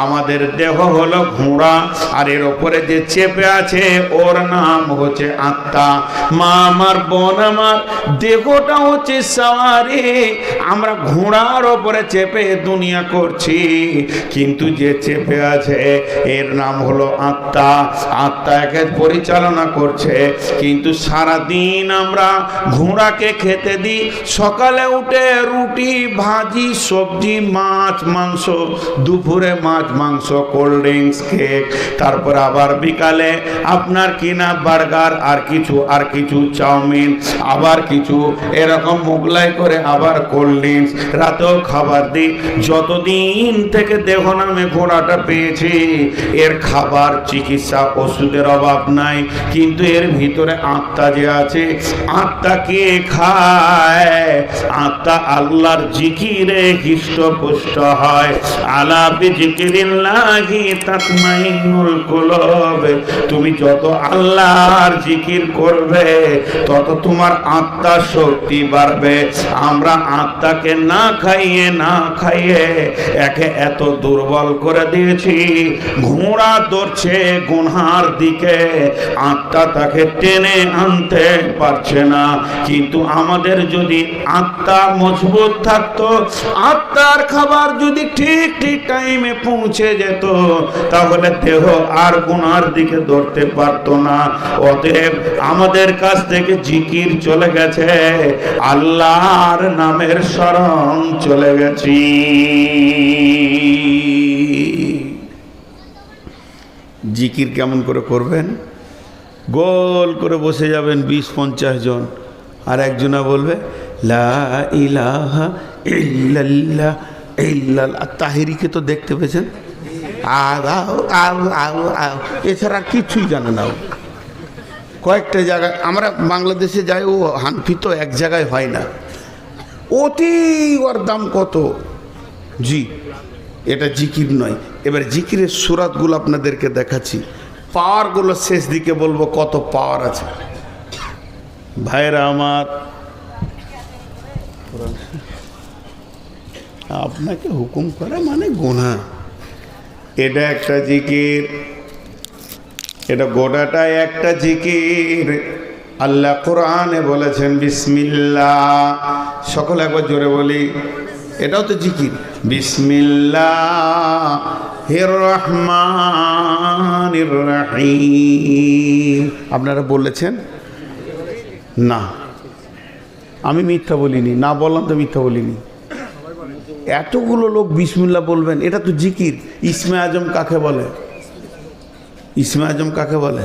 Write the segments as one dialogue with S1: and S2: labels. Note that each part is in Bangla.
S1: আমাদের দেহ হলো ঘোড়া, আর এর ওপরে যে চেপে আছে ওর নাম হচ্ছে আত্মা। মা আমার, বোন আমার, দেহটা হচ্ছে সাওয়ারি, আমরা ঘোড়ার ওপরে চেপে দুনিয়া করছি, কিন্তু যে চেপে আছে এর নাম হলো আত্মা। আত্মা একে পরিচালনা করছে, কিন্তু সারাদিন আমরা ঘোড়াকে খেতে দিই। সকালে উঠে রুটি, ভাজি, সবজি, মাছ, মাংস, দুপুরে মাছ, মাংস, কোল্ড ড্রিঙ্কস, কেক, তারপর আবার বিকালে আপনার কিনা বার্গার, আর কিছু চাউমিন, আবার কিছু এরকম মোগলাই করে আবার কোল্ড ড্রিঙ্কস, রাতেও খাবার দিই। যতদিন থেকে দেহ নামে ঘোড়াটা পেয়েছি, এর খাবার, চিকিৎসা, ওষুধের অভাব নাই, কিন্তু এর ভিতরে আত্মা যে আছে, আত্মা কে খায়? আত্মা আল্লাহর জিকিরে হৃষ্টপুষ্ট হয়। আলা বিজিকিরিল্লাহি তাতমাইন্নুল কুলুব। তুমি যত আল্লাহর জিকির করবে তত তোমার আত্মার শক্তি বাড়বে। আমরা আত্মাকে না খাইয়ে একে এত দুর্বল করে দিয়েছি, ঘোড়া দৌড়ছে গুনহার দিকে, আত্মা তাকে টেনে আনতে পারছে না। কিন্তু আমাদের যদি আত্মা মজবুত থাকতো, আত্মার খাবার যদি ঠিক টাইমে পৌঁছে যেত, তাহলে দেহ আর গুনার দিকে দৌড়তে পারতো না। অতএব আমাদের কাছ থেকে জিকির চলে গেছে, আল্লাহর নামের স্মরণ চলে গেছি। জিকির কেমন করে করবেন? গোল করে বসে যাবেন 20-50 জন, আর একজনা বলবে লা ইলাহা ইল্লাল্লাহ ইল্লাল্লাহ। তাহিরিকে তো দেখতে পেয়েছেন, এছাড়া কিছুই জানে না। কয়েকটা জায়গায় আমরা বাংলাদেশে যাই, ও হানফি তো এক জায়গায় হয় না, অতি ওর দাম কত। জি, এটা জিকির নয়। এবার জিকিরের সূরাতগুলো আপনাদেরকে দেখাচ্ছি, পাওয়ারগুলো শেষ দিকে বলবো কত পাওয়ার আছে। ভাইরা আমার, আপনাকে হুকুম করা মানে গুনাহ। এটা একটা জিকির, এটা গোটাটাই একটা জিকির। আল্লাহ কোরআনে বলেছেন বিসমিল্লাহ। সকলে একবার জোরে বলি, এটাও তো জিকির। বিসমিল্লাহির রহমানির রহিম। আপনারা বলেছেন না, আমি মিথ্যা বলিনি, না বললাম তো মিথ্যা বলিনি। এতগুলো লোক বিসমিল্লাহ বলবেন, এটা তো জিকির। ইসমে আজম কাকে বলে? ইসমে আজম কাকে বলে?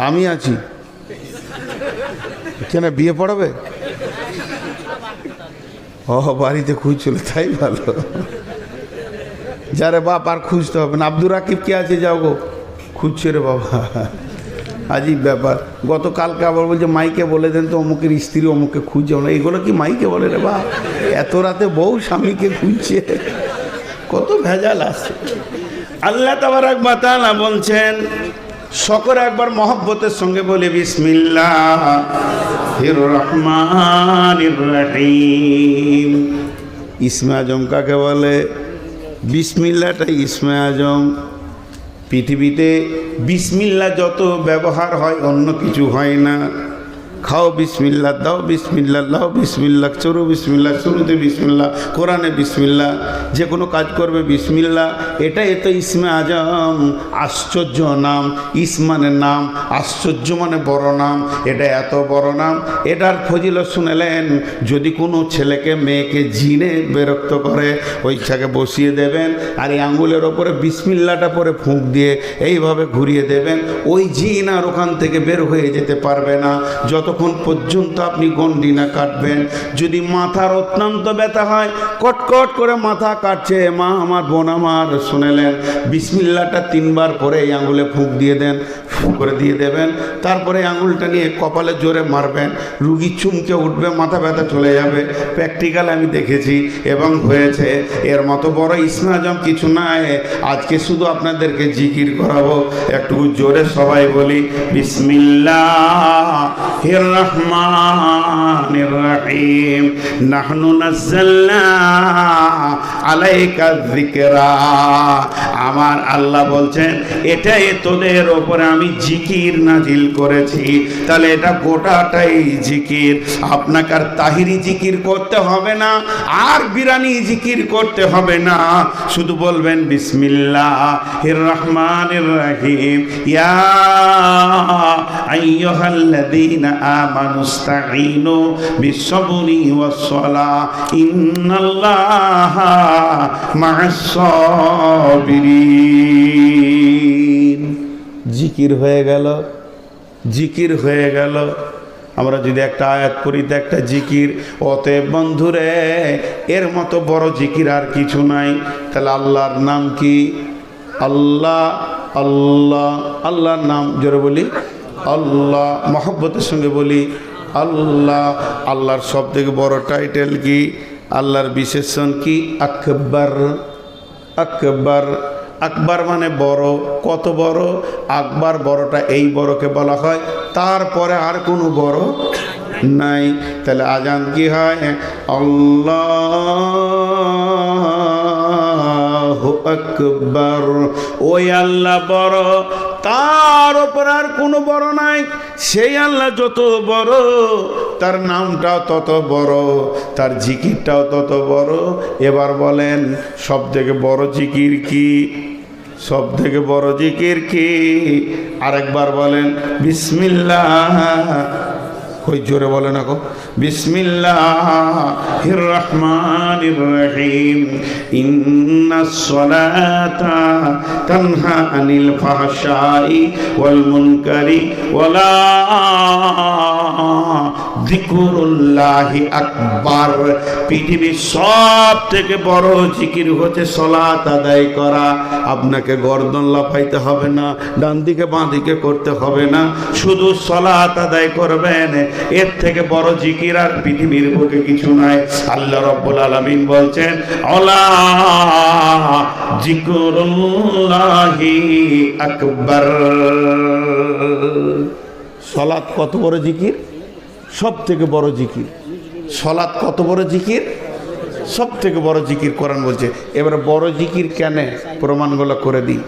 S1: আমি আছি কেন, বিয়ে পড়াবে? ও বাড়িতে খুঁজছিল, তাই ভালো। যারে বাপ আর খুঁজতে হবে না। আব্দুর রাকিব কে আছে, যাও গো, খুঁজছে রে বাবা। আজীব ব্যাপার। গতকালকে আবার বলছে মাইকে বলে দেন তো অমুকের স্ত্রী অমুকে খুঁজছে। না, এগুলো কি মাইকে বলে রে বাপ? এত রাতে বউ স্বামীকে খুঁজছে, কত ভেজাল আসছে। আল্লাহ তাবারক ওয়া তাআলা বলছেন, সকলে একবার মহব্বতের সঙ্গে বলে বিসমিল্লাহির রহমানির রহিম। ইসমে আজম কাকে বলে? বিসমিল্লাহটা ইসমে আজম। পৃথিবীতে বিসমিল্লাহ যত ব্যবহার হয় অন্য কিছু হয় না। খাও বিসমিল্লাহ, দাও বিসমিল্লাহ, লাও বিসমিল্লাহ, চরু বিসমিল্লাহ, শুরুতে বিসমিল্লাহ, কোরআনে বিসমিল্লাহ, যে কোনো কাজ করবে বিসমিল্লাহ। এটাই তো ইসমে আজম, আশ্চর্য নাম। ইসমানে নাম, আশ্চর্য মানে বড় নাম। এটা এত বড় নাম, এটার ফজিলত শুনেলেন। যদি কোনো ছেলেকে মেয়েকে জিনে বিরক্ত করে, ওই ইচ্ছাকে বসিয়ে দেবেন, আর এই আঙ্গুলের ওপরে বিসমিল্লাহটা পরে ফুঁক দিয়ে এইভাবে ঘুরিয়ে দেবেন, ওই জিন আর ওখান থেকে বের হয়ে যেতে পারবে না যতক্ষণ পর্যন্ত আপনি গন্ডি না কাটবেন। যদি মাথার অত্যন্ত ব্যথা হয়, কটকট করে মাথা কাটছে, মা আমার, বোন আমার, শুনেলেন, বিসমিল্লাহটা 3 বার পরে এই আঙ্গুলে ফুঁক দিয়ে দেন, করে দিয়ে দেবেন, তারপরে আঙুলটা নিয়ে কপালে জোরে মারবেন, রুগী চুমকে উঠবে, মাথা ব্যথা চলে যাবে। প্র্যাকটিক্যাল আমি দেখেছি এবং হয়েছে। এর মতো বড় ইসমে আজম কিছু নাই। আজকে শুধু আপনাদেরকে জিকির করাবো, একটু জোরে সবাই বলি বিসমিল্লাহির রহমানির রহিম। নাহনু নাযালনা আলাইকা যিকরা। আমার আল্লাহ বলছেন এটাই তোদের ওপরে আমি জিকির নাজিল করেছি। তাহলে এটা গোটাটাই জিকির। আপনাকে আর তাহিরি জিকির করতে হবে না, আর বিরানি জিকির করতে হবে না, শুধু বলবেন বিসমিল্লাহির রহমানির রহিম। ইয়া আইয়ুহাল্লাযীনা আমানুস্তাঈনু বিস-সাবরি ওয়াস-সালাহ ইন্নাল্লাহা মা'আস-সাবিরিন। জিকির হয়ে গেল, জিকির হয়ে গেল। আমরা যদি একটা আয়াত পড়ি তো একটা জিকির। অতএব বন্ধুরে, এর মতো বড় জিকির আর কিছু নাই। তাহলে আল্লাহর নাম কি? আল্লাহ, আল্লাহ, আল্লাহর নাম জোরে বলি আল্লাহ, মহব্বতের সঙ্গে বলি আল্লাহ। আল্লাহর সব থেকে বড় টাইটেল কি? আল্লাহর বিশেষণ কি? আকবার। আকবার, আকবার মানে বড়। কত বড়? আকবার বড়টা, এই বড়কে বলা হয়, তারপরে আর কোনো বড় নাই। তাহলে আজান কি হয়? আল্লাহু আকবার। ওই আল্লাহ বড়, তার ওপর আর কোনো বড় নাই। সেই আল্লাহ যত বড়, তার নামটাও তত বড়, তার জিকিরটাও তত বড়। এবার বলেন সব থেকে বড় জিকির কি? সব থেকে বড় জিকির কি? আরেকবার বলেন বিসমিল্লাহ। কই জোরে বলে না গো? বিসমিল্লাহির রহমানির রহিম। ইন্নাস সালাতা তানহা আনিল ফাহশাই ওয়াল মুনকারি ওয়ালা যিকরুল্লাহি আকবার। পৃথিবীর সব থেকে বড় জিকির হচ্ছে সালাত আদায় করা। আপনাকে গর্দন লাফাইতে হবে না, ডান দিকে বাঁ দিকে করতে হবে না, শুধু সালাত আদায় করবেন। এর থেকে বড় জিকির আর পৃথিবীর বুকে কিছু নাই। আল্লাহ রাব্বুল আলামিন বলছেন আলা যিকরুল্লাহি আকবার। সালাত কত বড় জিকির? সব থেকে বড় জিকির। সালাত কত বড় জিকির? সব থেকে বড় জিকির কোরআন বলছে। এবারে বড় জিকির কেন, প্রমাণগুলো করে দিই।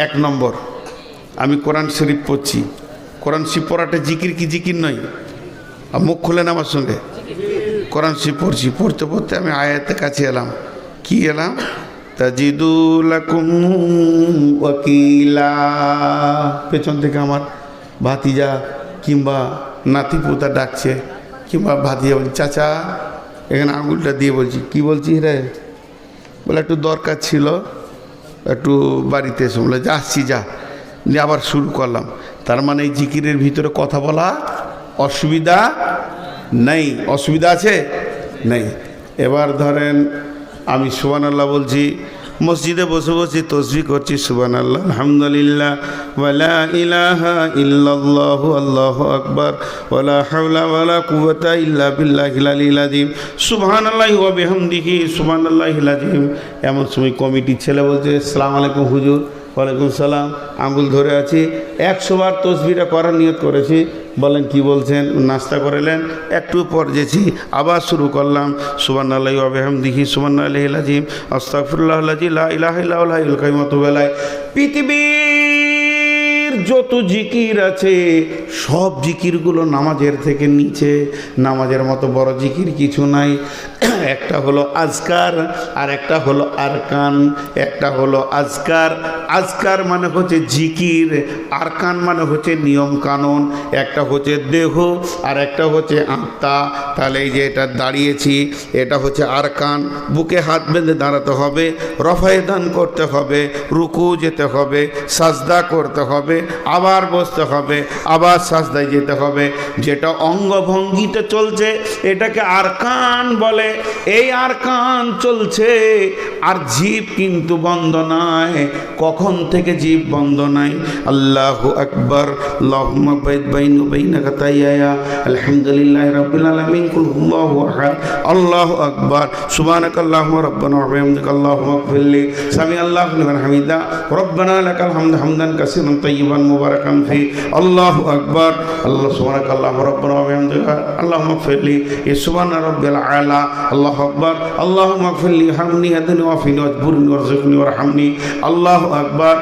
S1: এক নম্বর, আমি কোরআন শরীফ পড়ছি। কোরআন শরীফ পড়াটা জিকির কি জিকির নয়? আর মুখ খুলেন আমার সঙ্গে। কোরআন শরীফ পড়ছি, পড়তে পড়তে আমি আয়াতের কাছে এলাম। কি এলাম? তাজিদুলাকুম ওয়াকিলা। পেছন থেকে আমার ভাতিজা কিংবা নাতিপুতা ডাকছে, কিংবা ভাতিজা বলছে চাচা, এখানে আঙুলটা দিয়ে বলছি। কি বলছি রে? বলে একটু দরকার ছিল, একটু বাড়িতে এসে। বলে যা আসছি যা। নিয়ে আবার শুরু করলাম। তার মানে এই জিকিরের ভিতরে কথা বলা অসুবিধা নেই। অসুবিধা আছে? নেই। এবার ধরেন আমি সুবহানাল্লাহ বলছি, মসজিদে বসে বসে তসবিহ করছি, সুবহানাল্লাহ আলহামদুলিল্লাহ ওয়ালা ইলাহা ইল্লাল্লাহু আল্লাহু আকবার ওয়ালা হাওলা ওয়ালা কুওয়াতা ইল্লা বিল্লাহিল আলিয়্যিল আযীম সুবহানাল্লাহি ওয়া বিহামদিহি সুবহানাল্লাহিল আযীম। এমন সময় কমিটির ছেলে বলছে আসসালামু আলাইকুম হুজুর। ওয়ালাইকুম সালাম। আঙ্গুল ধরে আছি, 100 বার তসবিহটা করার নিয়ত করেছি। বলেন কি বলছেন? নাস্তা করেলেন, একটু পর যেছি, আবার শুরু করলাম সুবহানাল্লাহি ওয়া বিহামদিহি সুবহানাল্লাহিল আযীম আস্তাগফিরুল্লাহাল্লাযী লা ইলাহা ইল্লা হুয়াল হাইয়ুল কাইয়্যুম ওয়া আতুবু ইলাইহি। পৃথিবীর যত জিকির আছে সব জিকিরগুলো নামাজের থেকে নিচে। নামাজের মতো বড় জিকির কিছু নাই। একটা হলো আজকার আর একটা হলো আরকান। একটা হলো আজকার, আজকার মানে হচ্ছে জিকির, আরকান মানে হচ্ছে নিয়ম কানুন। একটা হচ্ছে দেহ আর একটা হচ্ছে আত্মা। তাহলে এই যে এটা দাঁড়িয়েছি, এটা হচ্ছে আরকান। বুকে হাত বেঁধে দাঁড়াতে হবে, রফায়ে দান করতে হবে, রুকু যেতে হবে, সাজদা করতে হবে, আবার বসতে হবে, আবার সাজদায় যেতে হবে। যেটা অঙ্গভঙ্গিতে চলছে এটাকে আরকান বলে। এই আরকান চলছে আর জিভ কিন্তু বন্ধ নাই। কখন থেকে জিভ বন্ধ নাই? আল্লাহু আকবার, আল্লাহুম্মা বাইদ বাইনি ওয়া বাইনা খাতায়ায়া, আলহামদুলিল্লাহি রাব্বিল আলামিন, কুল হুয়াল্লাহু আহাদ, আল্লাহু আকবার, সুবহানাকাল্লাহুম্মা রাব্বানা ওয়া বিহামদিকা আল্লাহুম্মা ইগফিরলি, সামি আল্লাহু লিমান হামিদা, রব্বানা লাকাল হামদু হামদান কাসীরান তাইয়িবান মুবারাকান ফি, আল্লাহু আকবার, আল্লাহ সুবহানাকাল্লাহুম্মা রাব্বানা ওয়া বিহামদিকা আল্লাহুম্মা ইগফিরলি, সুবহানা রাব্বিল আলা, আল্লাহু আকবার, আল্লাহুম্মা ইগফিরলি হামনি হাদনি ওয়া ফিনি ওয়াজবুরনি ওয়ারযুকনি ওয়ারহামনি, আল্লাহু আকবার,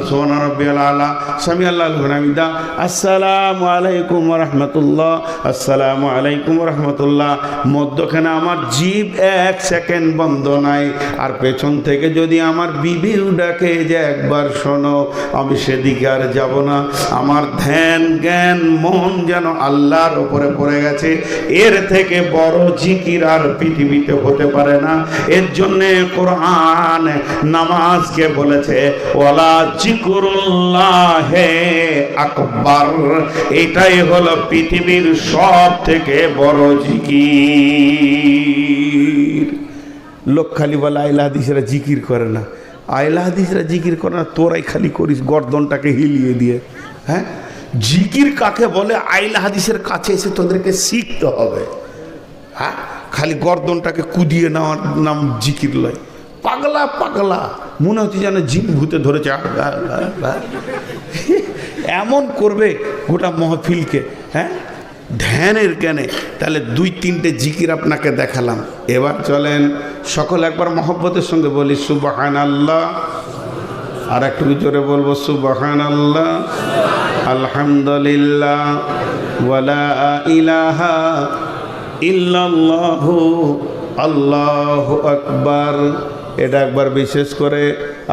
S1: সুবহানা রাব্বিল আলা, সামি আল্লাহু লিমান হামিদা। আসসালামু আলাইকুম ওয়া রাহমাতুল্লাহ, আসসালামু আলাইকুম ওয়া রাহমাতুল্লাহ। মধ্যখানে আমার জিভ এক সেকেন্ড বন্ধ নাই। আর পেছন থেকে যদি আমার বিবিও ডাকে যে একবার শোনো, আমি সেদিকে আর যাব না। আমার ধ্যান জ্ঞান মন যেন আল্লাহর উপরে পড়ে গেছে। এর থেকে বড় জিকির আর পৃথিবীতে হতে পারে না। এর জন্যে কোরআন নামাজকে বলেছে ওয়ালা জিকরুল্লাহে আকবার। এটাই হলো পৃথিবীর সব থেকে বড় জিকির। লোক খালি বলে আইলা হাদিসরা জিকির করে না, আইলা হাদিসরা জিকির করে না, তোরাই খালি করিস গর্দনটাকে হিলিয়ে দিয়ে। হ্যাঁ, জিকির কাকে বলে আইলা হাদিসের কাছে এসে তোদেরকে শিখতে হবে। হ্যাঁ, খালি গর্দনটাকে কুদিয়ে নেওয়ার নাম জিকির লয়। পাগলা পাগলা মনে হচ্ছে যেন জিন ভূতে ধরেছে, এমন করবে গোটা মহফিলকে। হ্যাঁ, ধ্যানের জ্ঞানে। তাহলে 2-3টে জিকির আপনাকে দেখালাম। এবার চলেন সকল একবার মহব্বতের সঙ্গে বলি সুবহানাল্লাহ। আর একটু জোরে বলবো সুবহানাল্লাহ, আলহামদুলিল্লাহ, ওয়ালা ইলাহা ইল্লাল্লাহু, আল্লাহু আকবার। এটা একবার বিশেষ করে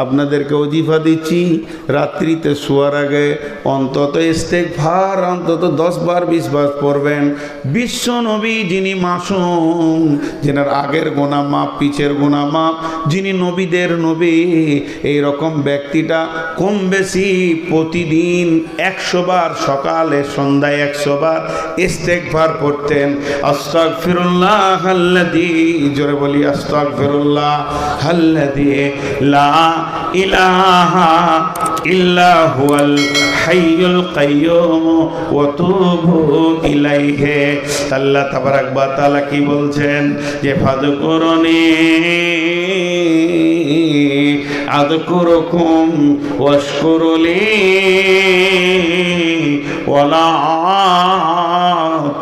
S1: আপনাদেরকে ওজিফা দিচ্ছি, রাত্রিতে শোয়ার আগে অন্তত ইস্তেগফার অন্তত 10 বার 20 বার পড়বেন। বিশ্ব নবী যিনি মাসুম, যিনার আগের গুনাহ মাপ পিছের গুনাহ মাপ, যিনি নবীদের নবী, এই রকম ব্যক্তিটা কম বেশি প্রতিদিন 100 বার, সকালে সন্ধ্যায় 100 বার ইস্তেগফার পড়তেন। আস্তাগফিরুল্লাহ আল্লাযী, জোরে বলি আস্তাগফিরুল্লাহ আল্লাযী লা ইলাহা ইল্লা হুয়াল হাইয়ুল কাইয়্যুম ওয়া তুবু ইলাইহি। আল্লাহ তাবারাক ওয়া তাআলা কি বলছেন যে ফাযকুরুনি আযকুরুকুম ওয়াশকুরুলি ওয়ালা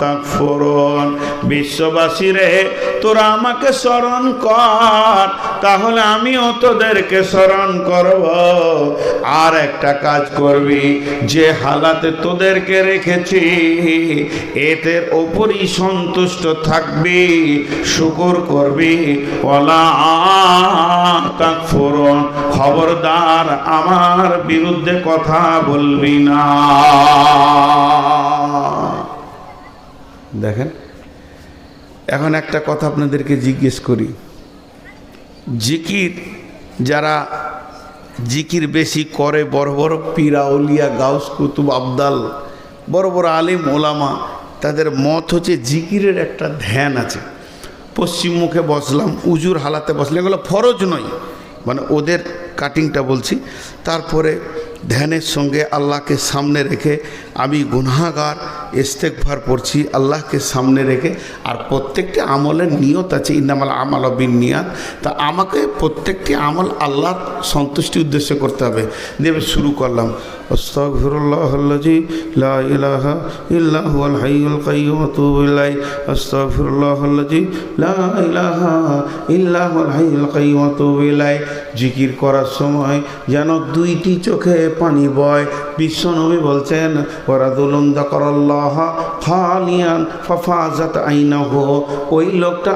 S1: তাকফুরুন। বিশ্ববাসীরে, তোরা আমাকে স্মরণ কর, তাহলে আমিও তোদেরকে স্মরণ করব। আর একটা কাজ করবি, যে হালাতে তোদেরকে রেখেছি এদের ওপরই সন্তুষ্ট থাকবি, শুকর করবি। ওয়ালা তাকফুরুন, খবরদার আমার বিরুদ্ধে কথা বলবি না। দেখেন, এখন একটা কথা আপনাদেরকে জিজ্ঞেস করি, জিকির যারা জিকির বেশি করে, বড় বড় পীর আউলিয়া গাউস কুতুব আবদাল, বড় বড় আলিম ওলামা, তাদের মত হচ্ছে জিকিরের একটা ধ্যান আছে। পশ্চিম মুখে বসলাম, উজুর হালাতে বসলাম, এগুলো ফরজ নয়, মানে ওদের কাটিংটা বলছি। তারপরে ধ্যানের সঙ্গে আল্লাহকে সামনে রেখে আমি গুনাহগার, ইস্তেগফার পড়ছি আল্লাহকে সামনে রেখে। আর প্রত্যেকটি আমলের নিয়ত আছে, ইন্নামাল আমালু বিন্নিয়াত। তা আমাকে প্রত্যেকটি আমল আল্লাহর সন্তুষ্টি উদ্দেশ্য করতে হবে। দেবে শুরু করলাম আস্তাগফিরুল্লাহাল্লাযী লা ইলাহা ইল্লা হুয়াল হাইয়ুল কাইয়্যুম ওয়া তুবু ইলাইহি, আস্তাগফিরুল্লাহাল্লাযী লা ইলাহা ইল্লা হুয়াল হাইয়ুল কাইয়্যুম ওয়া তুবু ইলাইহি। জিকির করার সময় যেন 2টি চোখে পানি বয়। বিশ্বনবী বলছেন ওয়ারাজুলুন যাকারাল্লাহ খালিয়ান ফাফাজাত আইনাহু, ওই লোকটা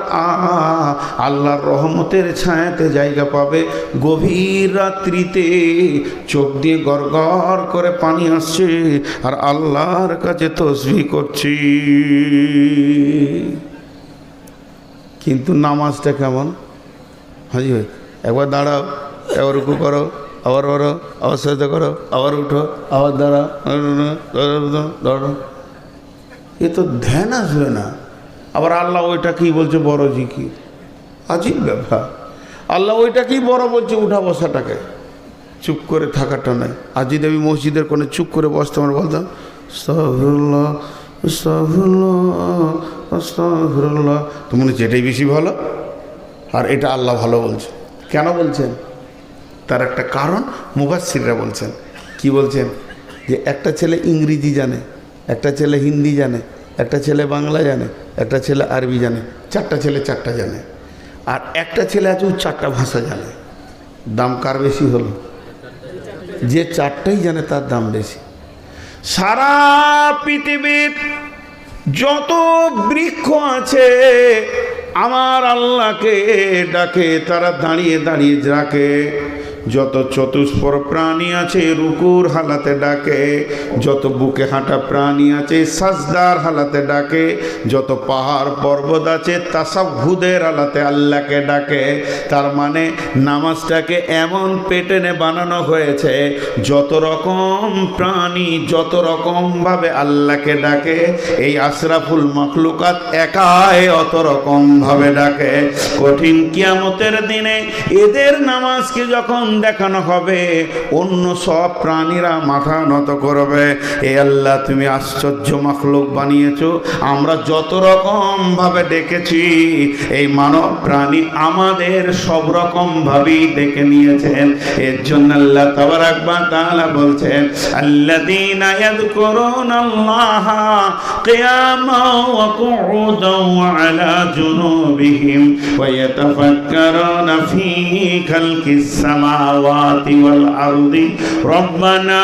S1: আল্লাহর রহমতের ছায়াতে জায়গা পাবে। গভীর রাত্রিতে চোখ দিয়ে গড়গড় করে পানি আসছে আর আল্লাহর কাছে তাসবিহ করছি। কিন্তু নামাজটা কেমন? হাজি ভাই একবার দাঁড়াও, একবার রুকু করো, আবার ধরো, আবার সাজদা করো, আবার উঠো, আবার দাঁড়াও, ধরো। এ তো ধ্যান আসবে না। আবার আল্লাহ ওইটা কি বলছে বড় জিকির, আজীব ব্যাপার। আল্লাহ ওইটা কি বড় বলছে উঠা বসাটাকে, চুপ করে থাকাটা নয়। আর যদি আমি মসজিদের কোণে চুপ করে বসতাম আর বলতাম আস্তাগফিরুল্লাহ আস্তাগফিরুল্লাহ আস্তাগফিরুল্লাহ, তো মনে হচ্ছে এটাই বেশি ভালো। আর এটা আল্লাহ ভালো বলছে। কেন বলছেন? তার একটা কারণ মুফাসসিররা বলছেন। কি বলছেন? যে একটা ছেলে ইংরেজি জানে, একটা ছেলে হিন্দি জানে, একটা ছেলে বাংলা জানে, একটা ছেলে আরবি জানে, চারটা ছেলে চারটা জানে। আর একটা ছেলে আছে ও চারটা ভাষা জানে। দাম কার বেশি হলো? যে চারটাই জানে তার দাম বেশি। সারা পৃথিবীর যত বৃক্ষ আছে আমার আল্লাহকে ডাকে, তারা দাঁড়িয়ে দাঁড়িয়ে ডাকে। যত চতুষ্পর প্রাণী আছে রুকুর হালাতে ডাকে, যত বুকে হাঁটা প্রাণী আছে সাজদার হালাতে ডাকে, যত পাহাড় পর্বত আছে তাসাহুদের হালাতে আল্লাহকে ডাকে। তার মানে নামাজটাকে এমন পেটেনে বানানো হয়েছে যত রকম প্রাণী যত রকমভাবে আল্লাহকে ডাকে, এই আশরাফুল মাখলুকাত একাই অত রকমভাবে ডাকে। কঠিন কিয়ামতের দিনে এদের নামাজকে যখন দেখানো হবে অন্য সব প্রাণীরা মাথা নত করবে। এ আল্লাহ তুমি আশ্চর্য মাখলুক বানিয়েছো, আমরা যত রকম ভাবে ডেকেছি এই মানব প্রাণী আমাদের সব রকম ভাবেই ডেকে নিয়েছেন। এর জন্য আল্লাহ তাবারাক ওয়া তাআলা বলছেন আল্লাযীনা ইয়াযকুরুনাল্লাহা কিয়ামান ওয়া কুউদান ওয়া আলা জুনুবিহিম ওয়া ইয়াতাফাক্কারুনা ফী খালকিস সামাওয়াতি ওয়াল আরদি রব্বানা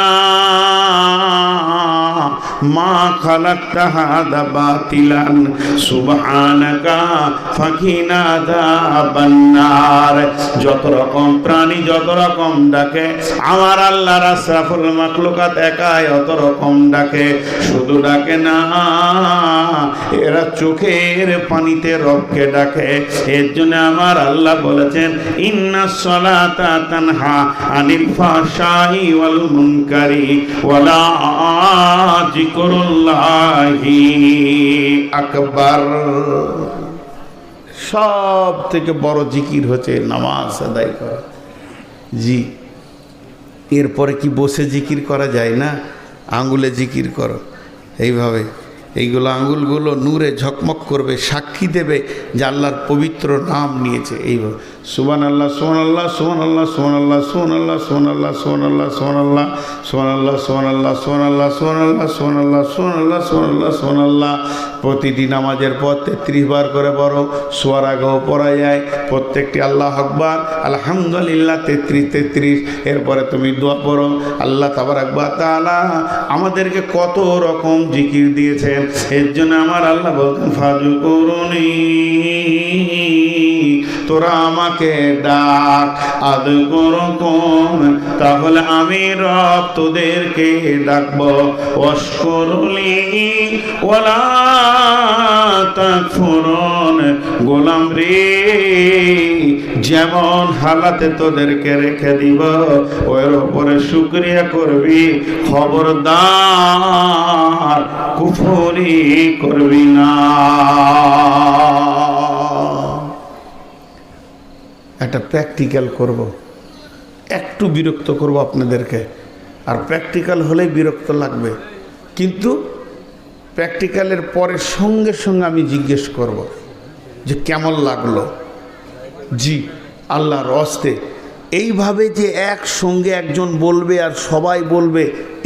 S1: মা খালাকতা হাযা বাতিলান সুবহানাকা ফাকিনা আযাবান্নার। যত রকম প্রাণী যত রকম ডাকে আমার আল্লাহর আশরাফুল মাখলুকাত একাই অত রকম ডাকে। শুধু ডাকে না, এরা চোখের পানিতে রবকে ডাকে। এর জন্য আমার আল্লাহ বলেছেন ইন্নাস সালাতা তানহা আনিল ফাহশাই ওয়াল মুনকারি ওয়ালা যিকরুল্লাহি আকবার। সব থেকে বড় জিকির হচ্ছে নামাজ আদায় করা। জি, এরপরে কি বসে জিকির করা যায় না? আঙ্গুলে জিকির করো এইভাবে, এইগুলো আঙ্গুলগুলো নূরে ঝকমক করবে, সাক্ষী দেবে যে আল্লাহর পবিত্র নাম নিয়েছে। এইভাবে সুবহানাল্লাহ সুবহানাল্লাহ সুবহানাল্লাহ সুবহানাল্লাহ সুবহানাল্লাহ সুবহানাল্লাহ সুবহানাল্লাহ সুবহানাল্লাহ সুবহানাল্লাহ সুবহানাল্লাহ সুবহানাল্লাহ সুবহানাল্লাহ সুবহানাল্লাহ সুবহানাল্লাহ সুবহানাল্লাহ। প্রতিটি নামাজের পর 33 বার করে বড় শোয়ার আগেও পড়া যায় প্রত্যেকটি আল্লাহ আকবার আলহামদুলিল্লাহ 33। এরপরে তুমি দোয়া পড়ো। আল্লাহ তাবারাক ওয়া তাআলা আমাদেরকে কত রকম জিকির দিয়েছেন। এর জন্য আমার আল্লাহ বলতেন ফাযকুরুনি, তোরা আমাকে ডাক, আযকুরুকুম, তাহলে আমি রব তোদেরকে ডাকবো। ওয়াশকুরুলি ওয়ালা তাকফুরুন, গোলাম রে যেমন হালাতে তোদেরকে রেখে দিব ওর উপরে শুকরিয়া করবি, খবরদার কুফরি করবি না। একটা প্র্যাকটিক্যাল করব, একটু বিরক্ত করব আপনাদেরকে। আর প্র্যাকটিক্যাল হলেই বিরক্ত লাগবে, কিন্তু প্র্যাকটিক্যালের পরে সঙ্গে সঙ্গে আমি জিজ্ঞেস করব যে কেমন লাগলো। জি, আল্লাহর হস্তে এইভাবে যে একসঙ্গে একজন বলবে আর সবাই বলবে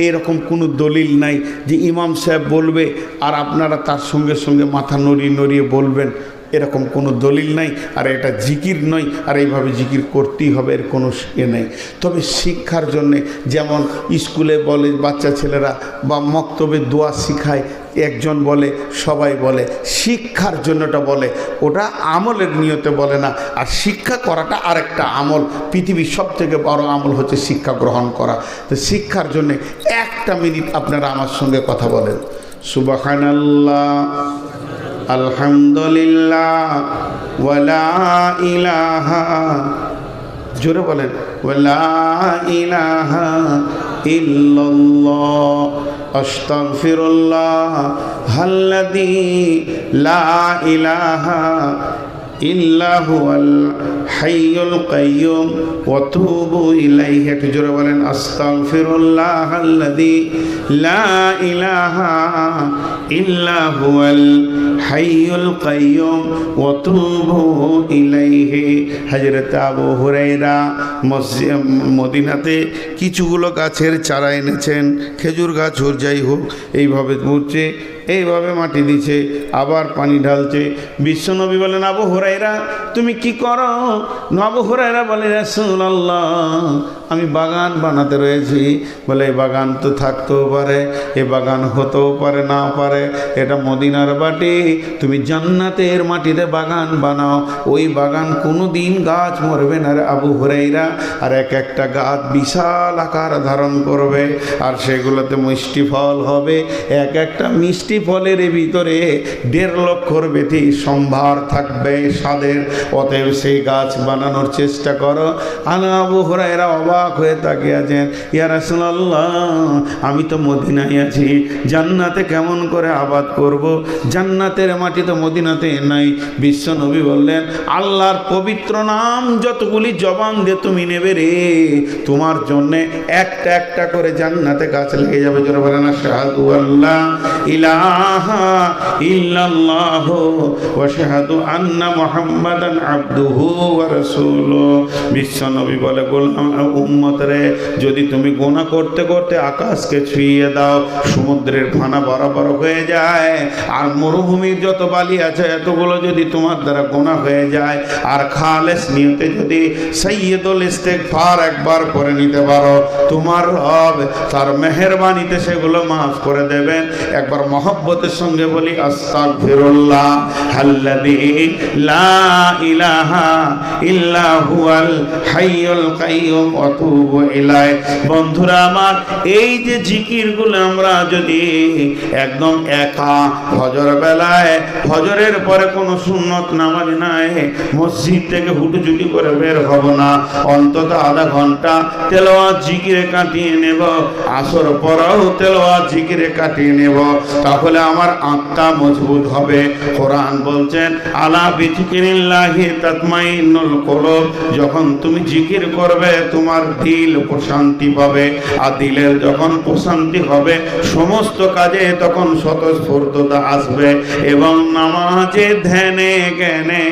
S1: এরকম কোনো দলিল নাই যে ইমাম সাহেব বলবে আর আপনারা তার সঙ্গে সঙ্গে মাথা নড়িয়ে নড়িয়ে বলবেন, এরকম কোনো দলিল নাই। আর এটা জিকির নয়, আর এইভাবে জিকির করতেই হবে এর কোনো নেই। তবে শিক্ষার জন্যে যেমন স্কুলে বলে বাচ্চা ছেলেরা বা মক্তবে দোয়া শিখায়, একজন বলে সবাই বলে, শিক্ষার জন্যটা বলে, ওটা আমলের নিয়তে বলে না। আর শিক্ষা করাটা আরেকটা আমল। পৃথিবীর সব থেকে বড় আমল হচ্ছে শিক্ষা গ্রহণ করা। তো শিক্ষার জন্যে 1 মিনিট আপনারা আমার সঙ্গে কথা বলেন। সুবহানাল্লাহ আলহামদুলিল্লাহ ওয়ালা ইলাহা জোরে বলেন, লা ইলাহা ইল্লাল্লাহ আস্তাগফিরুল্লাহ আল্লাযী লা ইলাহা ইল্লা হুয়াল হাইয়ুল কাইয়্যুম ওয়া তুবু ইলাইহি। একটু জোরে বলেন, আস্তাগফিরুল্লাহ আল্লাযী লা ইলাহা ইল্লা হুয়াল হাইয়ুল কাইয়্যুম ওয়া তুবু ইলাইহি। হযরত আবু হুরায়রা মদিনাতে কিছুগুলো গাছের চারা এনেছেন, খেজুর গাছ হোক যাই হোক, এইভাবে ঘুরছে, এইভাবে মাটি দিচ্ছে, আবার পানি ঢালছে। বিশ্বনবী বলেন, আবু হুরায়রা তুমি কি করো? আবু হুরায়রা বলে, রাসূলুল্লাহ আমি বাগান বানাতে রয়েছি। বলে এই বাগান তো থাকতেও পারে, এ বাগান হতেও পারে, না পারে, এটা মদিনার মাটি, তুমি জান্নাতের মাটিতে বাগান বানাও, ওই বাগান কোনো দিন গাছ মরবে না রে আবু হুরায়রা। আর এক একটা গাছ বিশাল আকার ধারণ করবে, আর সেগুলোতে মিষ্টি ফল হবে, এক একটা মিষ্টি ফলের ভিতরে 1.5 লক্ষর বেশি সম্ভার থাকবে স্বাদের। অতএব সেই গাছ বানানোর চেষ্টা করো। আবু হুরায়রা অবাক হয়ে তাকিয়ে আছেন, ইয়া রাসূলুল্লাহ আমি তো মদিনায় আছি, জান্নাতে কেমন করে আবাদ করব? জান্নাতের মাটি তো মদিনাতে নাই। বিশ্ব নবী বললেন, আল্লাহর পবিত্র নাম যতগুলি জবান দিয়ে তুমি নেবে রে, তোমার জন্যে একটা একটা করে জান্নাতে গাছ লেগে যাবে। জোরে বলেন, আশহাদু আল্লা ইলাহা ইল্লাল্লাহ ওয়া আশহাদু আন্না মুহাম্মাদান আবদুহু ওয়া রাসূলুহু। বিশ্ব নবী বলে, গোলাম উম্মতরে যদি তুমি গুনাহ করতে করতে আকাশকে ছুঁয়ে দাও, সমুদ্রের ফানা বরাবর হয়ে যায়, আর মরুভূমির যত বালি আছে এতগুলো যদি তোমার দ্বারা গুনাহ হয়ে যায়, আর খালেস নিয়তে যদি সাইয়্যিদুল ইস্তিগফার একবার করে নিতে পারো, তোমার রব তার মেহেরবানিতে সেগুলো মাফ করে দেবেন। একবার মহব্বতের সঙ্গে বলি, আস্তাগফিরুল্লাহ আল্লাযী লা ইলাহা ইল্লা হুয়াল হাইয়ুল কাইয়্যুম ওয়া তুবু ইলাইহি। বন্ধুরা আমার, এই যে জিকিরগুলো আমরা যদি একদম একা ফজর বেলায়, ফজরের পরে কোনো সুন্নত নামাজ নাই, মসজিদ থেকে হুটুচুটি করে বের হব না, অন্তত আধা ঘন্টা তেলাওয়াত জিকিরে কাটিয়ে নেব, আসর পরেও তেলাওয়াত জিকিরে কাটিয়ে নেব, তাহলে আমার আত্মা মজবুত হবে। কোরআন বলছেন, আলা বিযিকিরিল্লাহি তাতমাইন্নুল কুলুব, যখন তুমি জিকির করবে তোমার দিল প্রশান্তি পাবে, আর দিলের যখন প্রশান্তি হবে সমস্ত কাজে তখন স্বতঃস্ফূর্ততা আসবে, এবং নামাজে ধ্যানে জ্ঞানে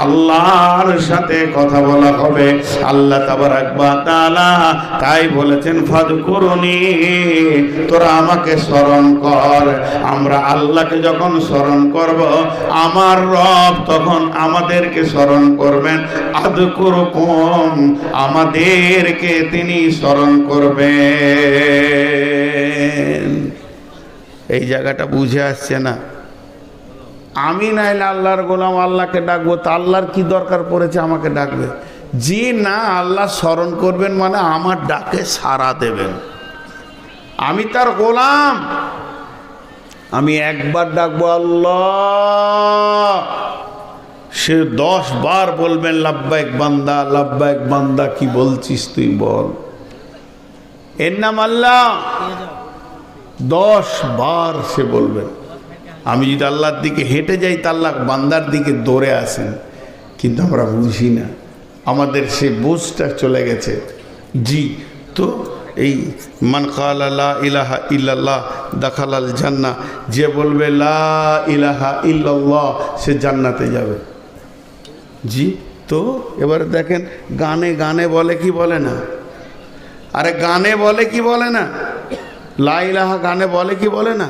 S1: আল্লাহর সাথে কথা বলা হবে। আল্লাহ তাবারাক ওয়া তাআলা তাই বলেছেন, ফাযকুরুনি, তোরা আমাকে স্মরণ কর। আমরা আল্লাহকে যখন স্মরণ করব, আমার রব তখন আমাদেরকে স্মরণ করবেন। আযকুরুকুম, আমাদেরকে তিনি স্মরণ করবেন। এই জায়গাটা বুঝে আসছে না? আমি নাইলে আল্লাহর গোলাম, আল্লাহকে ডাকবো, তা আল্লাহর কি দরকার পড়েছে আমাকে ডাকবে? জি না, আল্লাহ স্মরণ করবেন মানে আমার ডাকে সাড়া দেবেন। আমি তার গোলাম, আমি একবার ডাকবো আল্লাহ, সে 10 বার বলবেন লাব্বাইক বান্দা, লাব্বাইক বান্দা, কি বলছিস তুই বল। এর নাম আল্লাহ। 10 বার সে বলবেন। আমি যদি আল্লাহর দিকে হেঁটে যাই, তা আল্লাহ বান্দার দিকে দৌড়ে আসেন, কিন্তু আমরা বুঝি না, আমাদের সে বুঝটা চলে গেছে। জি, তো এই মান ক্বালা লা ইলাহা ইল্লাল্লাহ দাখালাল জান্নাহ, যে বলবে লা ইলাহা ইল্লাল্লাহ সে জান্নাতে যাবে। জি, তো এবারে দেখেন, গানে গানে বলে কি বলে না? আরে গানে বলে কি বলে না? লা ইলাহা গানে বলে কি বলে না?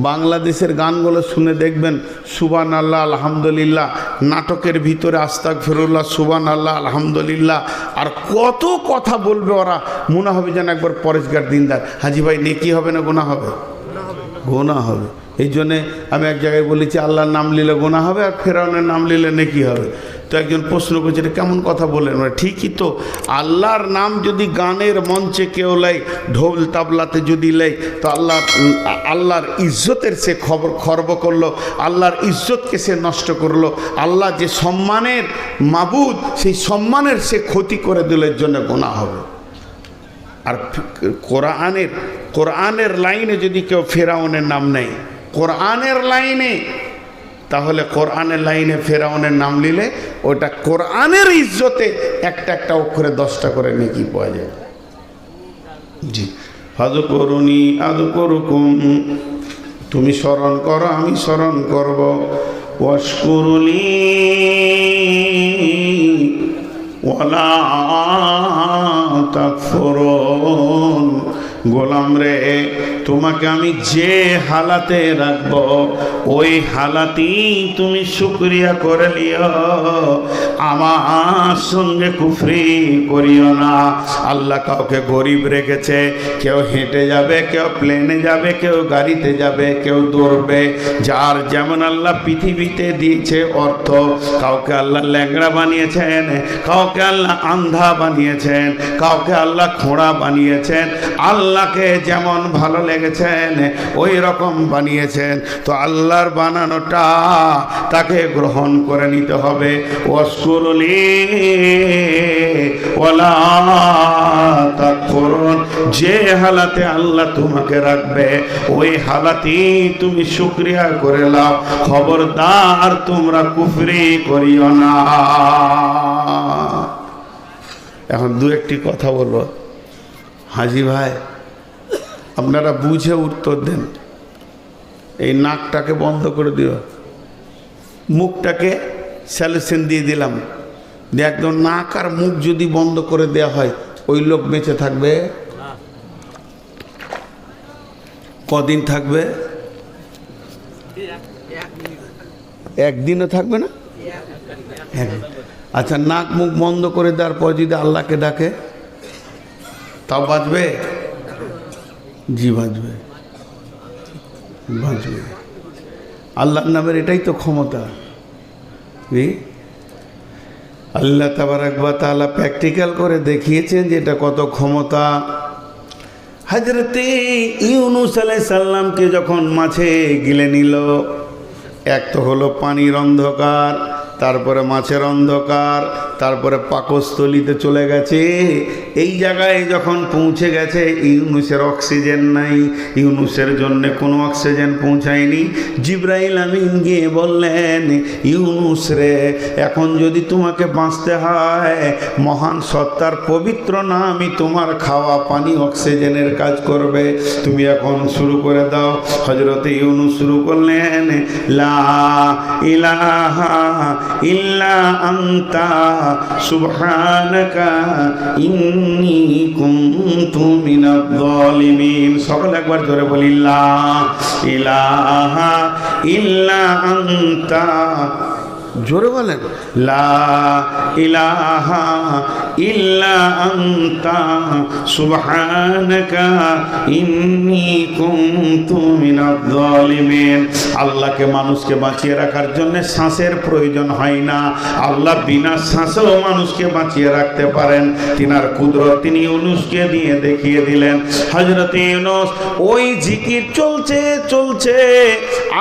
S1: বাংলাদেশের গানগুলো শুনে দেখবেন, সুবহানাল্লাহ আলহামদুলিল্লাহ, নাটকের ভিতরে আস্তাগফিরুল্লাহ সুবহানাল্লাহ আলহামদুলিল্লাহ, আর কত কথা বলবে ওরা, মনে হবে যেন একবার পরেশগার দিনদার। হাজি ভাই, নেকি হবে না গুনাহ হবে? গুনাহ হবে। এই জন্যে আমি এক জায়গায় বলেছি, আল্লাহর নাম নিলে গুনাহ হবে, আর ফেরাউনের নাম নিলে নেকি হবে। তো একজন প্রশ্ন করছে এটা কেমন কথা বললেন, ঠিকই তো, আল্লাহর নাম যদি গানের মঞ্চে কেউ লাই, ঢোল তাবলাতে যদি লাই, তো আল্লাহর ইজ্জতের সে খর্ব করলো, আল্লাহর ইজ্জতকে সে নষ্ট করলো, আল্লাহ যে সম্মানের মাবুদ সেই সম্মানের সে ক্ষতি করে দিলের জন্য গুনাহ হবে। আর কোরআনের লাইনে যদি কেউ ফেরাউনের নাম নেয়, কোরআনের লাইনে, তাহলে কোরআনের লাইনে ফেরাউনের নাম নিলে ওটা কোরআনের ইজ্জতে একটা একটা অক্ষরে 10টা করে নেকি পাওয়া যায়। জি, ফাযকুরুনি আযকুরুকুম, তুমি স্মরণ করো আমি স্মরণ করব, ওয়াশকুরুলি ওয়ালা তাকফুরুন, গোলাম রে তোমাকে আমি যে হালাতে রাখবো ওই হালাতেই তুমি শুকরিয়া করে নিও, আমার সঙ্গে কুফরি করিও না। আল্লাহ কাউকে গরিব রেখেছে, কেউ হেঁটে যাবে, কেউ প্লেনে যাবে, কেউ গাড়িতে যাবে, কেউ দৌড়বে, যার যেমন আল্লাহ পৃথিবীতে দিয়েছে অর্থ। কাউকে আল্লাহ ল্যাংড়া বানিয়েছেন, কাউকে আল্লাহ আন্ধা বানিয়েছেন, কাউকে আল্লাহ খোঁড়া বানিয়েছেন, আল্লাহকে যেমন ভালো লেগেছেন ওই রকম বানিয়েছেন। তো আল্লাহর বানানোটা তাকে গ্রহণ করে নিতে হবে। ওয়াশকুরুলি ওয়ালা তাকফুরুন, যে হালাতে আল্লাহ তোমাকে রাখবে ওই হালাতেই তুমি শুকরিয়া করে নাও, খবরদার তোমরা কুফরি করিও না। এখন দু একটি কথা বলবো, হাজি ভাই আপনারা বুঝে উত্তর দেন। এই নাকটাকে বন্ধ করে দিও, মুখটাকে স্যালুশন দিয়ে দিলাম, একদম নাক আর মুখ যদি বন্ধ করে দেওয়া হয় ওই লোক বেঁচে থাকবে? কদিন থাকবে? একদিনও থাকবে না। আচ্ছা, নাক মুখ বন্ধ করে দেওয়ার পর যদি আল্লাহকে ডাকে তাও বাঁচবে? জি বাঁচবে, বাঁচবে। আল্লাহর নামের এটাই তো ক্ষমতা। আল্লাহ তাবারাক ওয়া তাআলা প্র্যাকটিক্যাল করে দেখিয়েছেন যে এটা কত ক্ষমতা। হযরতে ইউনূস আলাইহিস সালামকে যখন মাছে গিলে নিল, এক তো হলো পানির অন্ধকার, তারপরে মাছের অন্ধকার, তারপরে পাকস্থলিতে চলে গেছে। এই জায়গায় যখন পৌঁছে গেছে ইউনূসের অক্সিজেন নাই, ইউনূসের জন্য কোনো অক্সিজেন পৌঁছায়নি। জিবরাইল আমিন গিয়ে বললেন, ইউনূস রে, এখন যদি তোমাকে বাঁচতে হয় মহান সত্তার পবিত্র নামই তোমার খাওয়া পানি অক্সিজেনের কাজ করবে, তুমি এখন শুরু করে দাও। হযরতে ইউনূস শুরু করলেন, লা ইলাহা ইল্লা আনতা সুবহানাকা ইন্নী কুনতু মিনাজ জালিমিন। সকলে একবার জোরে বলি, লা ইলাহা ইল্লা আনতা, জোরে বলেন, লা ইলাহা ইল্লা আনতা সুবহানাকা ইন্নী কুনতু মিনাজ জালিমিন। আল্লাহকে মানুষকে বাঁচিয়ে রাখার জন্য শ্বাসের প্রয়োজন হয় না, আল্লাহ বিনা শ্বাসেও মানুষকে বাঁচিয়ে রাখতে পারেন। তিনার কুদরত তিনি ইউনূসকে দিয়ে দেখিয়ে দিলেন। হযরত ইউনূস ওই জিকির চলছে চলছে,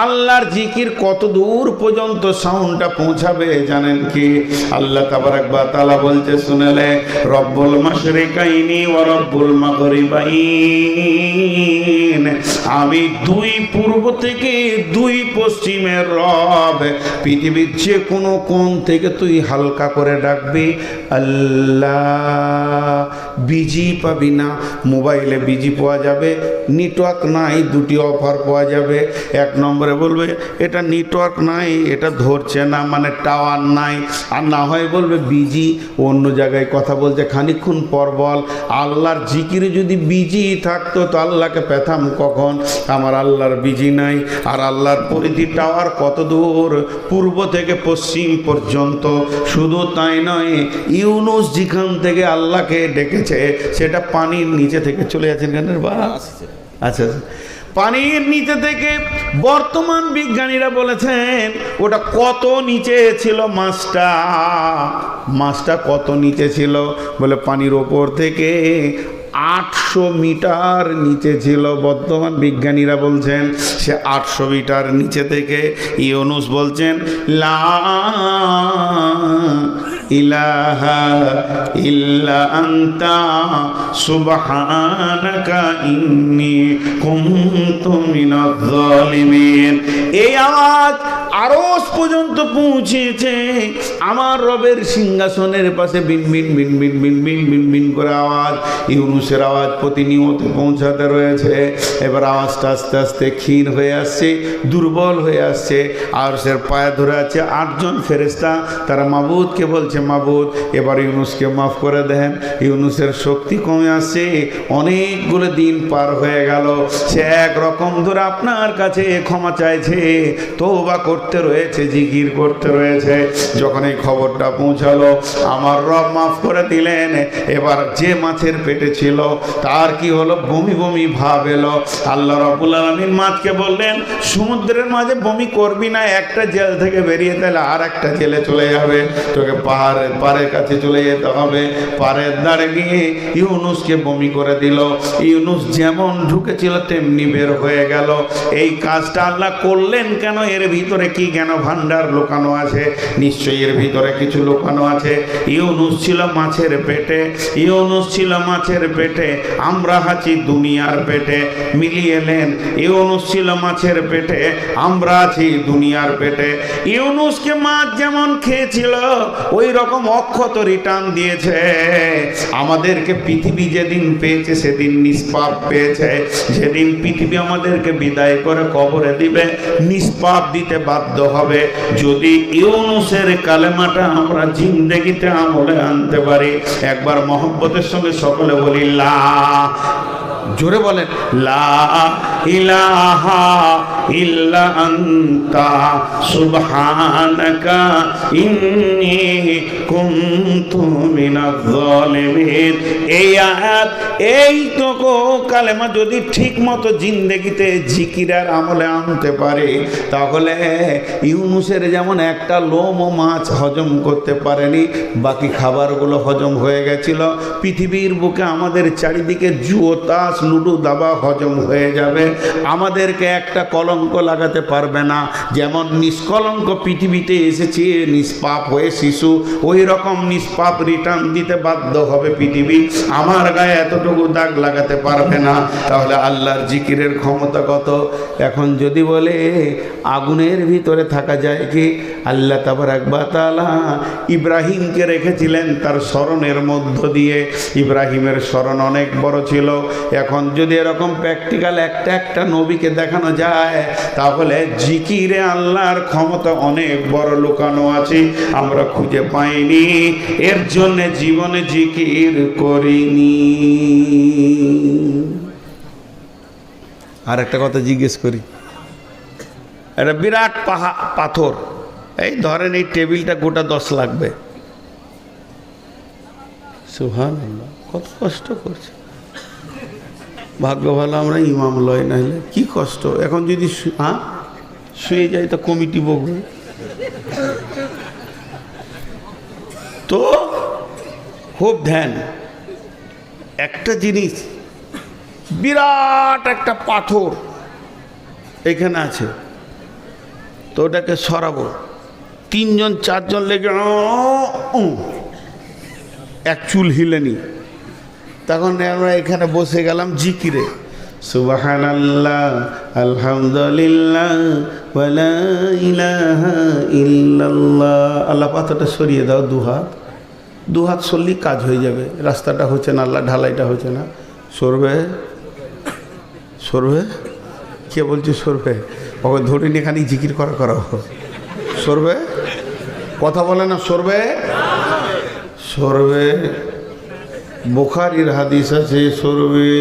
S1: আল্লাহর জিকির কত দূর পর্যন্ত সাউন্ডটা পৌঁছাবে জানেন কি? আল্লাহ তাবারাক ওয়া তাআলা বলতে শুনেলে, রব্বুল মাশরিকাইনি ওয়া রব্বুল মাগরিবাইন, আমি দুই পূর্ব থেকে দুই পশ্চিমের রব। পৃথিবীর যে কোনো কোণ থেকে তুই হালকা করে ডাকবি আল্লাহ, বিজি পাবি না। মোবাইলে বিজি পাওয়া যাবে, নেটওয়ার্ক নাই, দুটি অফার পাওয়া যাবে। এক নম্বরে বলবে এটা নেটওয়ার্ক নাই, এটা ধরছে না, মানে টাওয়ার নাই। আর না হয় বলবে বিজি, অন্য জায়গায় কথা বলছে, খানিকক্ষণ পর বল। আল্লাহর জিকিরে যদি বিজি থাকতো তো আল্লাহকে পেতাম কখন? আমার আল্লাহর বিজি নাই। আর আল্লাহর পরিধি টাওয়ার কত দূর, পূর্ব থেকে পশ্চিম পর্যন্ত। শুধু তাই নয়, ইউনূস যেখান থেকে আল্লাহকে ডেকেছে সেটা পানির নিচে থেকে চলে যাচ্ছেন কেন? আচ্ছা, পানির নিচে থেকে বর্তমান বিজ্ঞানীরা বলেছেন ওটা কত নিচে ছিল মাছটা কত নিচে ছিল, বলে পানির ওপর থেকে 800 মিটার নিচে ছিল। বর্তমান বিজ্ঞানীরা বলছেন সে 800 মিটার নিচে থেকে ইউনুস বলছেন লা ইলাহা ইল্লা আনতা সুবহানাকা ইন্নী কুনতু মিনাজ জালিমিন। এই আওয়াজ আরশ পর্যন্ত পৌঁছেছে। আমার রবের সিংহাসনের পাশে বিন বিন বিন বিন বিন বিন বিন বিন করে আওয়াজ, ইউনুসের আওয়াজ প্রতিনিয়ত পৌঁছাতে রয়েছে। এবার আওয়াজটা আস্তে আস্তে ক্ষীণ হয়ে আসছে, দুর্বল হয়ে আসছে। আর সে পায়ে ধরে আছে 8 জন ফেরেশতা, তারা মাবুদকে বলছে মাবুদ এবার ইউনুসকে মাফ করে দেন। ইউনুসের শক্তি কমে আসছে, অনেকগুলো দিন পার হয়ে গেল, সে একরকম ধরে আপনার কাছে ক্ষমা চাইছে, তওবা করতে রয়েছে, জিকির করতে রয়েছে। যখন এই খবরটা পৌঁছালো আমার রব মাফ করে দিলেন। এবার যে মাছের পেটে ছিল তার কি হলো, বমি বমি ভাব এলো। আল্লাহ রাব্বুল আলামিন মাছকে বললেন সমুদ্রের মাঝে বমি করবি না, একটা জেল থেকে বেরিয়ে তাহলে আর একটা জেলে চলে যাবে, তোকে পাড়ের কাছে চলে যেতে হবে। পাড়ের ধারে গিয়ে ইউনুসকে বমি করে দিল। ইউনুস যেমন ঢুকেছিল তেমনি বের হয়ে গেল। এই কাজটা আল্লাহ করলেন কেন? এর ভিতরে কি জ্ঞান ভান্ডার লুকানো আছে? নিশ্চয়ই এর ভিতরে কিছু লুকানো আছে। ইউনুস ছিল মাছের পেটে, ইউনুস ছিল মাছের পেটে, আমরা আছি দুনিয়ার পেটে। মিলিয়ে নেন, ইউনুস ছিল মাছের পেটে, আমরা আছি দুনিয়ার পেটে। ইউনুসকে মাছ যেমন খেয়েছিল ওই রকম অক্ষত রিটার্ন দিয়েছে। আমাদেরকে পৃথিবী যেদিন পেয়েছে সেদিন নিষ্পাপ পেয়েছে। যেদিন পৃথিবী আমাদেরকে বিদায় করে কবরে দিবে নিষ্পাপ দিতে বাধ্য হবে। যদি ইউনুসের কালেমাটা আমরা জিন্দেগিতে আমলে আনতে পারি, একবার মহব্বতের সঙ্গে সকলে বলি লা, জোরে বলেন লা ইলাহা ইল্লা আনতা সুবহানাকা ইন্নী কুনতু মিনাজ জালিমিন। এই আয়াত, এই তো কালেমা যদি ঠিক মতো জিন্দেগিতে জিকিরের আমলে আনতে পারে, তাহলে ইউনুসের যেমন একটা লোম ও মাছ হজম করতে পারেনি, বাকি খাবারগুলো হজম হয়ে গেছিল। পৃথিবীর বুকে আমাদের চারিদিকে জুয়ো তাস লুডু দাবা হজম হয়ে যাবে, আমাদেরকে একটা কলঙ্ক লাগাতে পারবে না। যেমন নিষ্কলঙ্ক পৃথিবীতে এসেছে নিষ্পাপ হয়ে শিশু, ওই রকম নিষ্পাপ রিটার্ন দিতে বাধ্য হবে পৃথিবী। আমার গায়ে এতটুকু দাগ লাগাতে পারবে না। তাহলে আল্লাহর জিকিরের ক্ষমতা কত! এখন যদি বলে আগুনের ভিতরে থাকা যায় কি? আল্লাহ তাবারাক ওয়া তাআলা ইব্রাহিমকে রেখেছিলেন তার স্মরণের মধ্য দিয়ে। ইব্রাহিমের স্মরণ অনেক বড় ছিল। এখন যদি এরকম প্র্যাকটিক্যাল একটা নবীকে দেখানো যায়, তাহলে জিকিরে আল্লাহর ক্ষমতা অনেক বড় লুকানো আছে, আমরা খুঁজে পাইনি, এর জন্য জীবনে জিকির করিনি। আর একটা কথা জিজ্ঞেস করি, একটা বিরাট পাথর, এই ধরেন এই টেবিলটা গোটা 10 লাগবে। সুবহানাল্লাহ, কত কষ্ট করছে। ভাগ্য ভালো আমরা ইমাম লয়, না হলে কি কষ্ট। এখন যদি শুয়ে যাই তো কমিটি বকবে। তো খুব ধ্যান, একটা জিনিস, বিরাট একটা পাথর এখানে আছে, তো ওটাকে সরাবো, 3 জন 4 জন লেগে এক চুল হিলেনি। তখন আমরা এখানে বসে গেলাম জিকিরে, সুবহানাল্লাহ আলহামদুলিল্লাহ ওয়ালা ইলাহা ইল্লাল্লাহ। আল্লাহ পাথরটা সরিয়ে দাও, দু হাত সরলেই কাজ হয়ে যাবে। রাস্তাটা হচ্ছে না, আল্লাহ ঢালাইটা হচ্ছে না। সরবে কে বলছে সরবে? ওকে ধরে নিয়ে এখানে জিকির করা সরবে, কথা বলে না, সরবে। বুখারীর হাদিস আছে সরবে,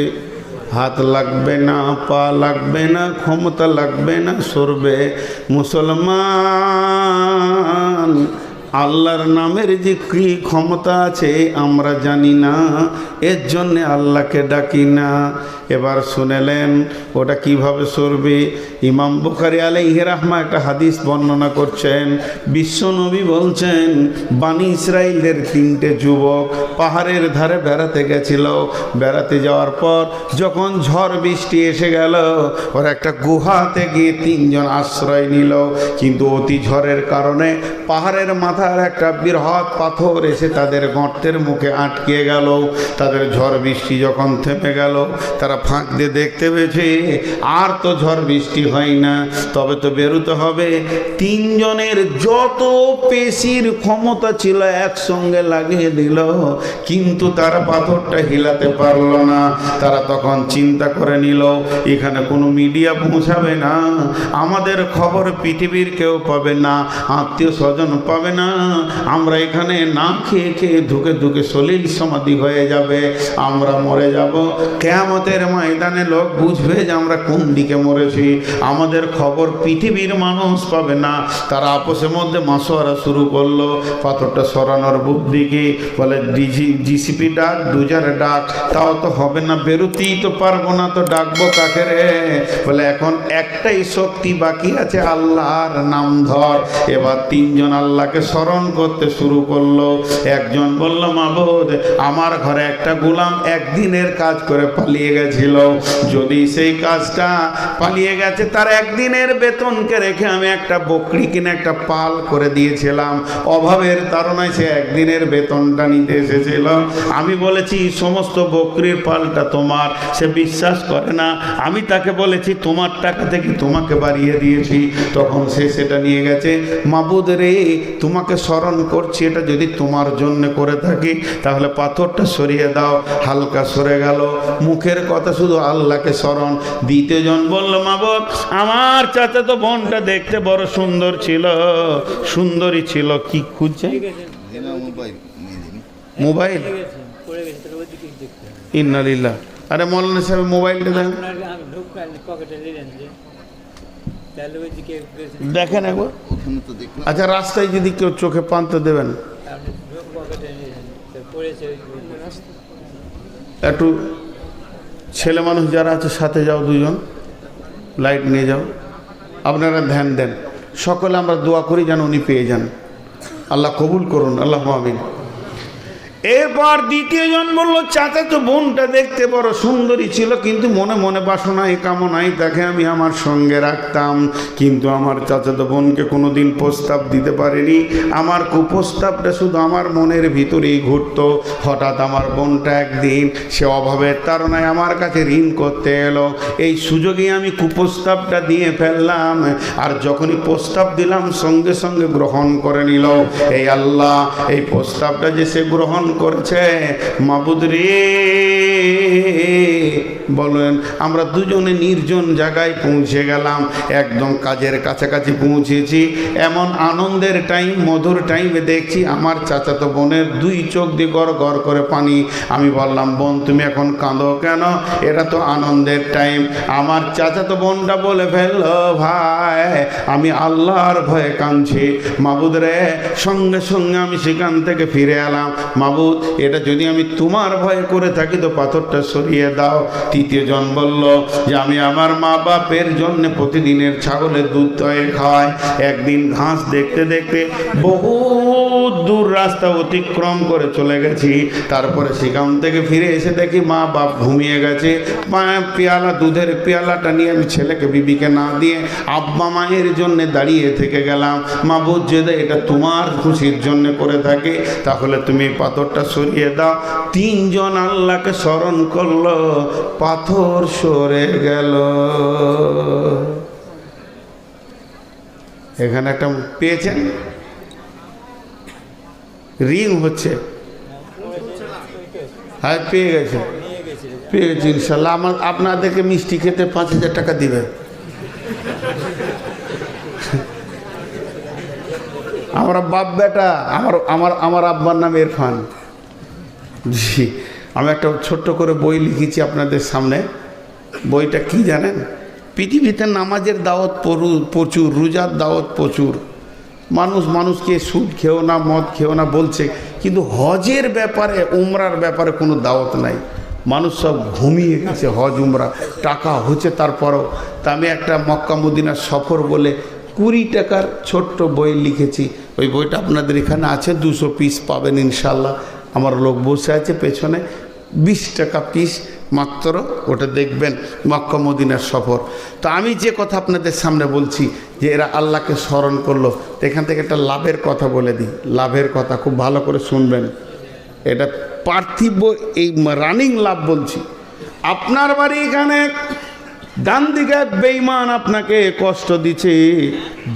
S1: হাত লাগবে না, পা লাগবে না, ক্ষমতা লাগবে না, সরবে। মুসলমান আল্লাহর নামের যে কি ক্ষমতা আছে আমরা জানি না, এর জন্যে আল্লাহকে ডাকি না। এবার শুনেলেন ওটা কিভাবে সরবে। ইমাম বুখারী আলাইহি রাহমা একটা হাদিস বর্ণনা করছেন। বিশ্বনবী বলছেন, বানি ইসরাইলের 3টে যুবক পাহাড়ের ধারে বেড়াতে গেছিল। বেড়াতে যাওয়ার পর যখন ঝড় বৃষ্টি এসে গেল, ওরা একটা গুহাতে গিয়ে 3 জন আশ্রয় নিল। কিন্তু অতি ঝড়ের কারণে পাহাড়ের মাথার একটা বৃহৎ পাথর এসে তাদের গর্তের মুখে আটকে গেল। তাদের ঝড় বৃষ্টি যখন থেমে গেল, তারা ফাঁক দিয়ে দেখতে পেয়েছে আর তো ঝড় বৃষ্টি হয় না, তবে তো বেরোতে হবে। 3 জনের যত পেশির ক্ষমতা ছিল একসঙ্গে লাগিয়ে দিল, কিন্তু তারা পাথরটা হিলাতে পারল না। তারা তখন চিন্তা করে নিল, এখানে কোনো মিডিয়া পৌঁছাবে না, আমাদের খবর পৃথিবীর কেউ পাবে না, আত্মীয় স্বজন পাবে না, আমরা এখানে না খেয়ে খেয়ে ধুকে ধুকে সলিল সমাধি হয়ে যাবে, আমরা মরে যাব। কিয়ামতের ময়দানে লোক বুঝবে যে আমরা কোন দিকে মরেছি, আমাদের খবর পৃথিবীর মানুষ পাবে না। তারা আপসের মধ্যে মাসোয়ারা শুরু করলো পাথরটা সরানোর বুদ্ধি কি। বলে জিসিপি ডাক, ডুজার ডাক, তাও তো হবে না, বেরোতেই তো পারবো না, তো ডাকবো কাকে রে? বলে এখন একটাই শক্তি বাকি আছে, আল্লাহর নাম ধর। এবার 3 জন আল্লাহকে স্মরণ করতে শুরু করলো। একজন বলল, মাবুদ আমার ঘরে একটা গোলাম একদিনের কাজ করে পালিয়ে গেছিল, যদি সেই কাজটা পালিয়ে গেছে তার একদিনের বেতনকে রেখে আমি একটা বকরি কিনে একটা পাল করে দিয়েছিলাম, অভাবের তাড়নায় সে একদিনের বেতনটা নিতে এসেছিল। আমি বলেছি সমস্ত বকরির পালটা তোমার, সে বিশ্বাস করে না। আমি তাকে বলেছি তোমার টাকা থেকে তোমাকে বাড়িয়ে দিয়েছি, তখন সে সেটা নিয়ে গেছে। মাবুদ রে, তোমাকে স্মরণ করছি, এটা যদি তোমার জন্য করে থাকি তাহলে পাথরটা সরিয়ে দাও। হালকা সরে গেল, মুখের কথা শুধু আল্লাহকে স্মরণ। 2য় জন বলল, মাবুদ আমার চাচা তো বোনটা দেখতে বড় সুন্দর ছিল, সুন্দরী ছিল, কি খুঁজছে? মোবাইল। ইন্নালিল্লাহ। আরে মৌলানা সাহেব মোবাইলটা দেন, দেখেন একবার। আচ্ছা রাস্তায় যদি কেউ চোখে পান তো দেবেন, একটু ছেলে মানুষ যারা আছে সাথে যাও, 2 জন লাইট নিয়ে যাও, আপনারা ধ্যান দেন। সকলে আমরা দোয়া করি যেন উনি পেয়ে যান, আল্লাহ কবুল করুন, আল্লাহ আমিন। এরপর 2য় জন বলল, চাচা তো বোনটা দেখতে বড় সুন্দরী ছিল, কিন্তু মনে মনে বাসনায় কামনায় তাকে আমি আমার সঙ্গে রাখতাম, কিন্তু আমার চাচা তো বোনকে কোনোদিন প্রস্তাব দিতে পারেনি, আমার কুপ্রস্তাবটা শুধু আমার মনের ভিতরেই ঘুরতো। হঠাৎ আমার বোনটা একদিন সে অভাবের তাড়নায় আমার কাছে ঋণ করতে এলো, এই সুযোগে আমি কুপ্রস্তাবটা দিয়ে ফেললাম, আর যখনই প্রস্তাব দিলাম সঙ্গে সঙ্গে গ্রহণ করে নিল। এই আল্লাহ, এই প্রস্তাবটা যে সে গ্রহণ করেছে, মাবুদ রে বলেন। আমরা 2 জনে নির্জন জায়গায় পৌঁছে গেলাম, একদম কাজের কাছাকাছি পৌঁছেছি। এমন আনন্দের টাইম, মধুর টাইমে দেখছি আমার চাচাতো বোনের 2 চোখ দিয়ে গড় গড় করে পানি। আমি বললাম, বোন তুমি এখন কাঁদো কেন? এটা তো আনন্দের টাইম। আমার চাচাতো বোনটা বলে ফেলল, ভাই আমি আল্লাহর ভয়ে কাঁদছি। মাবুদ রে, সঙ্গে সঙ্গে আমি সেখান থেকে ফিরে এলাম। মাবুদ, এটা যদি আমি তোমার ভয়ে করে থাকি তো পাথরটা সরিয়ে দাও। 3য় জন বলল যে আমি আমার মা বাপের জন্য প্রতিদিনের ছাগলের দুধ তয়ে খাওয়াই। একদিন ঘাস দেখতে দেখতে বহু দূর রাস্তা অতিক্রম করে চলে গেছি, তারপরে সেখান থেকে ফিরে এসে দেখি মা বাপ ঘুমিয়ে গেছে। পেয়ালা, দুধের পেয়ালাটা নিয়ে আমি ছেলেকে বিবিকে না দিয়ে আব্বা মায়ের জন্য দাঁড়িয়ে থেকে গেলাম। মাবুদ, যদি এটা তোমার খুশির জন্য করে থাকে তাহলে তুমি পাথরটা সরিয়ে দাও। 3 জন আল্লাহকে স্মরণ করলো, পাথর সরে গেল। এখানে একটা পেয়েছেন, রিং হচ্ছে, হ্যাঁ পেয়ে গেছে, পেয়ে গেছি ইনশাল্লাহ। আপনাদেরকে মিষ্টি খেতে 5000 টাকা দিবে। আমরা বাপ বেটা, আমার আব্বার নাম ইরফান। জি, আমি একটা ছোট্ট করে বই লিখেছি আপনাদের সামনে। বইটা কি জানেন? পৃথিবীতে নামাজের দাওয়াত প্রচুর, রোজার দাওয়াত প্রচুর, মানুষকে সুদ খেও না, মদ খেও না বলছে, কিন্তু হজের ব্যাপারে, উমরার ব্যাপারে কোনো দাওয়াত নাই। মানুষ সব ঘুমিয়ে গেছে হজ উমরা, টাকা হচ্ছে তারপরও। তা আমি একটা মক্কা মদিনার সফর বলে 20 টাকার ছোট্ট বই লিখেছি। ওই বইটা আপনাদের এখানে আছে, 200 পিস পাবেন ইনশাল্লাহ। আমার লোক বসে আছে পেছনে, 20 টাকা পিস মাত্র, ওটা দেখবেন, মক্কা মদিনার সফর। তো আমি যে কথা আপনাদের সামনে বলছি যে এরা আল্লাহকে স্মরণ করলো, এখান থেকে একটা লাভের কথা বলে দিই। লাভের কথা খুব ভালো করে শুনবেন, এটা পার্থিব এই রানিং লাভ বলছি। আপনার বাড়ি এখানে ডান দিকে এক বেঈমান আপনাকে কষ্ট দিচ্ছে,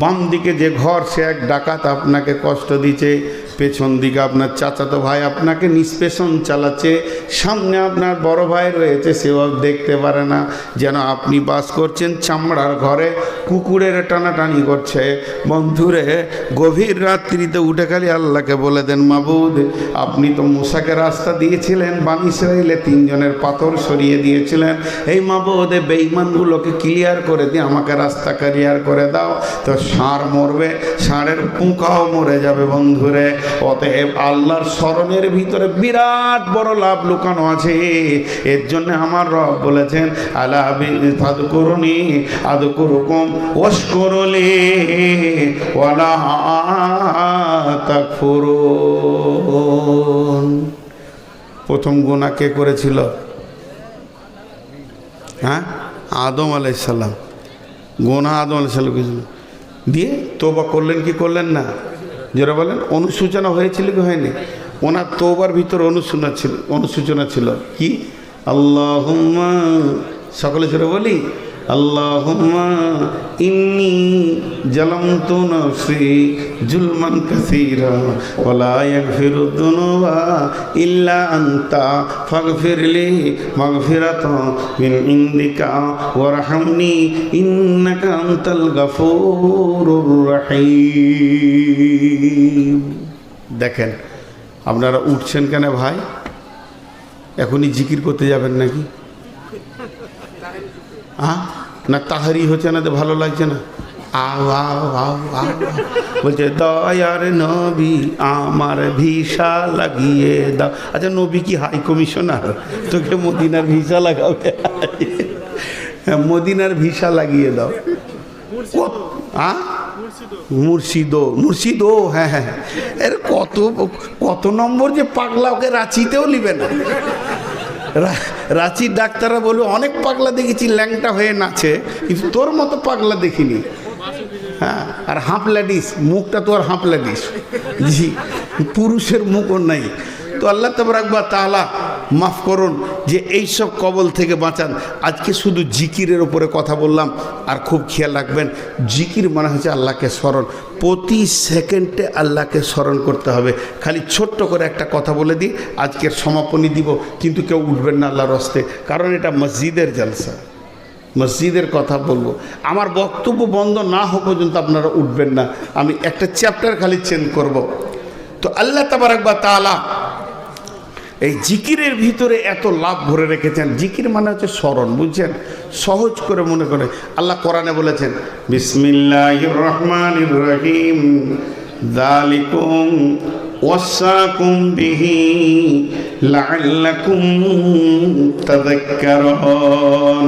S1: বাম দিকে যে ঘর সে এক ডাকাত আপনাকে কষ্ট দিচ্ছে, পেছন দিকে আপনার চাচাতো ভাই আপনাকে নিষ্পেষণ চালাচ্ছে, সামনে আপনার বড় ভাই রয়েছে, সেও দেখতে পারে না, যেন আপনি বাস করছেন চামড়ার ঘরে, কুকুরের টানাটানি করছে। বন্ধুরে, গভীর রাত্রিতে উঠে খালি আল্লাহকে বলে দেন, মাবুদ আপনি তো মুসাকে রাস্তা দিয়েছিলেন, বানি ইসরাইলে 3 জনের পাথর সরিয়ে দিয়েছিলেন, এই মাবুদ বেঈমানগুলোকে ক্লিয়ার করে দিয়ে আমাকে রাস্তা ক্লিয়ার করে দাও। তো ষাঁড় মরবে, ষাঁড়ের পুঁকাও মরে যাবে। বন্ধুরে, অতএব আল্লাহর স্মরণের ভিতরে বিরাট বড় লাভ লুকানো আছে। এর জন্য আমার রব বলেছেন, আলা ফাযকুরুনি আযকুরুকুম ওয়াশকুরুলি ওয়ালা তাকফুরুন। প্রথম গুনাহ কে করেছিল? হ্যাঁ, আদম আলাইহিস সালাম। গুনাহ আদম আলাইহিস সালাম করেছিল, দিয়ে তওবা করলেন কি করলেন না? যারা বলেন অনুসূচনা হয়েছিল কি হয়নি? ওনার তওবার ভিতর অনুসূচনা ছিল কি? আল্লাহুম্মা, সকলে ছেড়ে বলি, আল্লাহুম্মা ইন্নী জালামতু নাফসি জুলমান কাসীরা ওয়া লা ইয়াগফিরুদ যুনুবা ইল্লা আনতা ফাগফিরলি মাগফিরাতান মিন ইনদিকা ওয়ারহামনি ইন্নাকা আনতাল গাফুরুর রহিম। দেখেন, আপনারা উঠছেন কেন ভাই? এখনই জিকির করতে যাবেন নাকি? না তাহারি হচ্ছে না, তো ভালো লাগছে না? আও আও আও আও বলছে, দয়ার নবী আমার ভিসা লাগিয়ে দাও। আচ্ছা, নবী কি হাই কমিশনার? তোকে মদিনার ভিসা লাগাবে? হ্যাঁ, মদিনার ভিসা লাগিয়ে দাও। মুর্শিদো, হ্যাঁ হ্যাঁ, এর কত নম্বর যে পাগলা, ওকে রাঁচিতেও নিবে না। রাঁচির ডাক্তাররা বলবে, অনেক পাগলা দেখেছি ল্যাংটা হয়ে নাচে, কিন্তু তোর মতো পাগলা দেখিনি। হ্যাঁ, আর হাঁপ ল্যাডিস, মুখটা তো আর হাঁপ ল্যাডিস, জি, পুরুষের মুখও নাই। তো আল্লাহ তাবারাক ওয়া তাআলা মাফ করুন যে এইসব কবল থেকে বাঁচান। আজকে শুধু জিকিরের উপরে কথা বললাম, আর খুব খেয়াল রাখবেন, জিকির মানে হচ্ছে আল্লাহকে স্মরণ। প্রতি সেকেন্ডে আল্লাহকে স্মরণ করতে হবে। খালি ছোট্ট করে একটা কথা বলে দিই, আজকের সমাপনী দিব, কিন্তু কেউ উঠবেন না আল্লাহর হস্তে, কারণ এটা মসজিদের জলসা, মসজিদের কথা বলবো। আমার বক্তব্য বন্ধ না হওয়া পর্যন্ত আপনারা উঠবেন না। আমি একটা চ্যাপ্টার খালি চেঞ্জ করব। তো আল্লাহ তাবারাক ওয়া তাআলা এই জিকিরের ভিতরে এত লাভ ভরে রেখেছেন। জিকির মানে হচ্ছে স্মরণ, বুঝছেন? সহজ করে মনে করে আল্লাহ কোরআনে বলেছেন, বিসমিল্লাহির রহমানির রহিম, যালিকুম ওয়াসাকুম বিহি লাআল্লাকুম তাযাক্কারুন।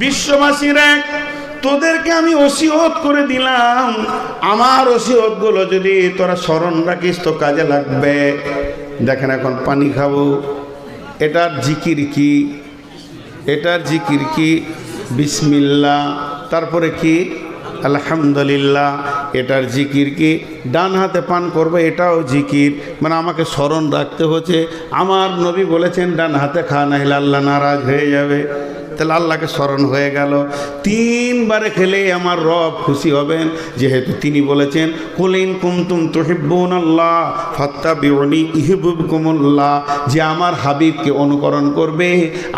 S1: বিশ্ববাসীরা, তোদেরকে আমি ওসিয়ত করে দিলাম, আমার ওসিয়তগুলো যদি তোরা স্মরণ রাখিস তো কাজে লাগবে। দেখেন, এখন পানি খাবো, এটার জিকির কি? এটার জিকির কি? বিসমিল্লাহ। তারপরে কি? আলহামদুলিল্লাহ। এটার জিকির কি? ডান হাতে পান করবে, এটাও জিকির, মানে আমাকে স্মরণ রাখতে হচ্ছে। আমার নবী বলেছেন, ডান হাতে খা, নাহলে আল্লাহ নারাজ হয়ে যাবে। তাহলে আল্লাহকে স্মরণ হয়ে গেল। 3 বারে খেলে আমার রব খুশি হবেন, যেহেতু তিনি বলেছেন, কুল ইন কুনতুম তুহিব্বুনাল্লাহ ফাত্তাবিউনি ইউহিব্বুকুমুল্লাহ, যে আমার হাবিবকে অনুকরণ করবে,